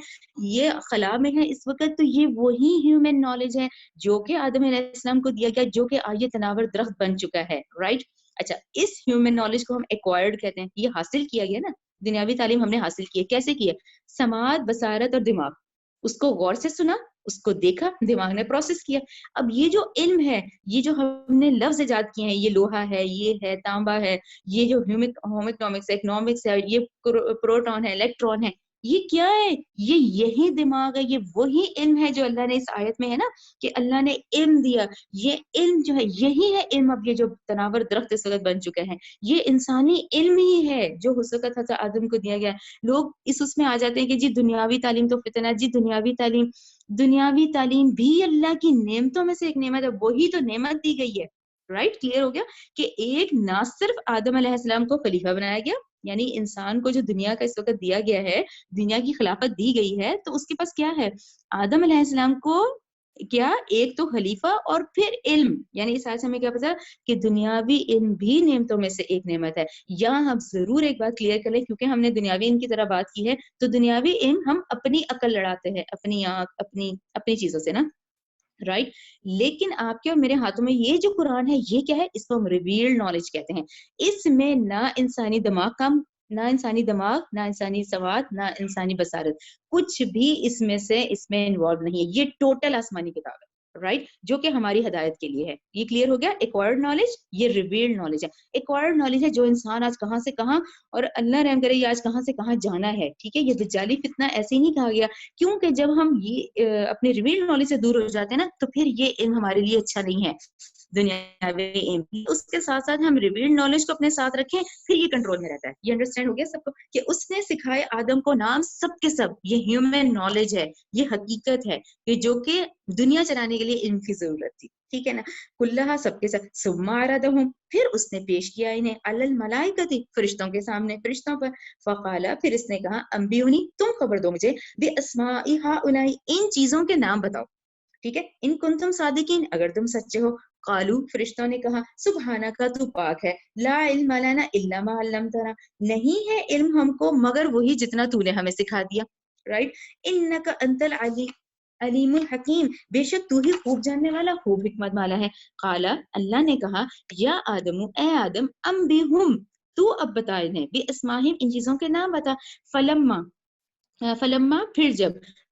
یہ خلا میں ہے اس وقت. تو یہ وہی ہیومن نالج ہے جو کہ آدم علیہ السلام کو دیا گیا، جو کہ آج یہ تناور درخت بن چکا ہے، رائٹ. اچھا، اس ہیومن نالج کو ہم ایکوائرڈ کہتے ہیں. یہ حاصل کیا گیا نا، دنیاوی تعلیم ہم نے حاصل کی ہے. کیسے کی ہے؟ سماعت، بصارت اور دماغ. اس کو غور سے سنا، اس کو دیکھا، دماغ نے پروسیس کیا. اب یہ جو علم ہے، یہ جو ہم نے لفظ ایجاد کیے ہیں، یہ لوہا ہے، یہ ہے تانبا ہے، یہ جو ہومکنومکس ہے، اکنامکس ہے، یہ پروٹون ہے، الیکٹران ہے، یہ کیا ہے؟ یہ یہی دماغ ہے. یہ وہی علم ہے جو اللہ نے اس آیت میں ہے نا کہ اللہ نے علم دیا. یہ علم جو ہے یہی ہے علم. اب یہ جو تناور درخت اس وقت بن چکے ہیں، یہ انسانی علم ہی ہے جو اس وقت حضرت آدم کو دیا گیا. لوگ اس میں آ جاتے ہیں کہ جی دنیاوی تعلیم تو فتنہ ہے. جی دنیاوی تعلیم بھی اللہ کی نعمتوں میں سے ایک نعمت ہے، وہی تو نعمت دی گئی ہے، رائٹ. کلیئر ہو گیا کہ ایک نہ صرف آدم علیہ السلام کو خلیفہ بنایا گیا، یعنی انسان کو جو دنیا کا اس وقت دیا گیا ہے، دنیا کی خلافت دی گئی ہے، تو اس کے پاس کیا ہے؟ آدم علیہ السلام کو کیا؟ ایک تو خلیفہ اور پھر علم. یعنی اس آیت سے ہمیں کیا پتا کہ دنیاوی علم بھی نعمتوں میں سے ایک نعمت ہے. یہاں ہم ضرور ایک بات کلیئر کر لیں، کیونکہ ہم نے دنیاوی علم کی طرح بات کی ہے، تو دنیاوی علم ہم اپنی عقل لڑاتے ہیں، اپنی آنکھ، اپنی چیزوں سے نا، رائٹ. لیکن آپ کے اور میرے ہاتھوں میں یہ جو قرآن ہے، یہ کیا ہے؟ اس کو ہم ریویلڈ نالج کہتے ہیں. اس میں نہ انسانی دماغ، نہ انسانی سواد، نہ انسانی بصارت، کچھ بھی اس میں انوالو نہیں ہے. یہ ٹوٹل آسمانی کتاب ہے، رائٹ، جو کہ ہماری ہدایت کے لیے ہے. یہ کلیئر ہو گیا؟ ایکوائرڈ نالج، یہ ریویلڈ نالج ہے. ایکوائرڈ نالج ہے جو انسان آج کہاں سے کہاں، اور اللہ رحم کرے یہ آج کہاں سے کہاں جانا ہے، ٹھیک ہے. یہ دجالی فتنہ ایسے ہی نہیں کہا گیا، کیونکہ جب ہم یہ اپنے ریویلڈ نالج سے دور ہو جاتے ہیں نا، تو پھر یہ علم ہمارے لیے اچھا نہیں ہے. دنیاوی علم اس کے ساتھ ساتھ ہم ریویلڈ نالج کو اپنے ساتھ رکھیں، پھر یہ کنٹرول میں رہتا ہے. یہ انڈرسٹینڈ ہو گیا سب کو کہ اس نے سکھائے آدم کو نام سب کے سب. یہ ہیومن نالج ہے، یہ حقیقت ہے کہ جو کہ دنیا چلانے کے لیے علم کی ضرورت تھی، ٹھیک ہے نا. کلھا سب کے سب. ثم عرضهم پھر اس نے پیش کیا انہیں علی الملائکۃ فرشتوں کے سامنے، فرشتوں پر. فقال پھر اس نے کہا انبئونی تم خبر دو مجھے باسماء ہؤلاء ان چیزوں کے نام بتاؤ، ٹھیک ہے. ان کنتم صادقین اگر تم سچے ہو. قالو فرشتوں نے کہا سبحانک تو پاک ہے، لا علم لنا الا ما علمتنا نہیں ہے علم ہم کو مگر وہی جتنا تو نے ہمیں سکھا دیا، رائٹ. انک انت العلیم الحکیم بے شک تو ہی خوب جاننے والا، خوب حکمت والا ہے. قال اللہ نے کہا یا آدم اے آدم انبئہم تو اب بتا انہیں باسمائہم ان چیزوں کے نام بتا. فلما پھر جب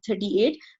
38,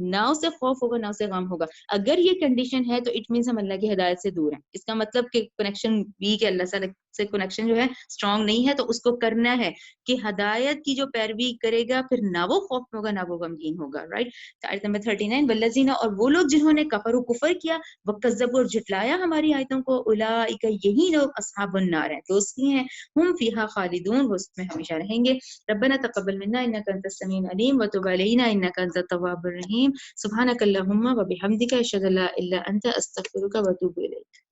نہ اسے خوف ہوگا نہ اسے غم ہوگا. اگر یہ کنڈیشن ہے تو اٹ مینس ہم اللہ کی ہدایت سے دور ہیں. اس کا مطلب کہ کنیکشن ویک ہے، اللہ تعالیٰ سے کنیکشن جو ہے اسٹرانگ نہیں ہے، تو اس کو کرنا ہے کہ ہدایت کی جو پیروی کرے گا پھر نہ وہ خوف میں ہوگا نہ وہ غمگین ہوگا. رائٹ. آیت نمبر 39 والذین، اور وہ لوگ جنہوں نے کفر کیا، وکذبوا، اور جھٹلایا ہماری آیتوں کو، اولئک، یہی لوگ اصحاب النار ہیں، دوستی ہیں، ہم فیہا خالدون، وہ اس میں ہمیشہ رہیں گے. ربنا تقبل منا انک انت السمیع العلیم وتب علینا انک انت التواب الرحیم. سبحانک اللہم و بحمدک، اشہد ان لا الہ الا انت، استغفرک و اتوب الیک.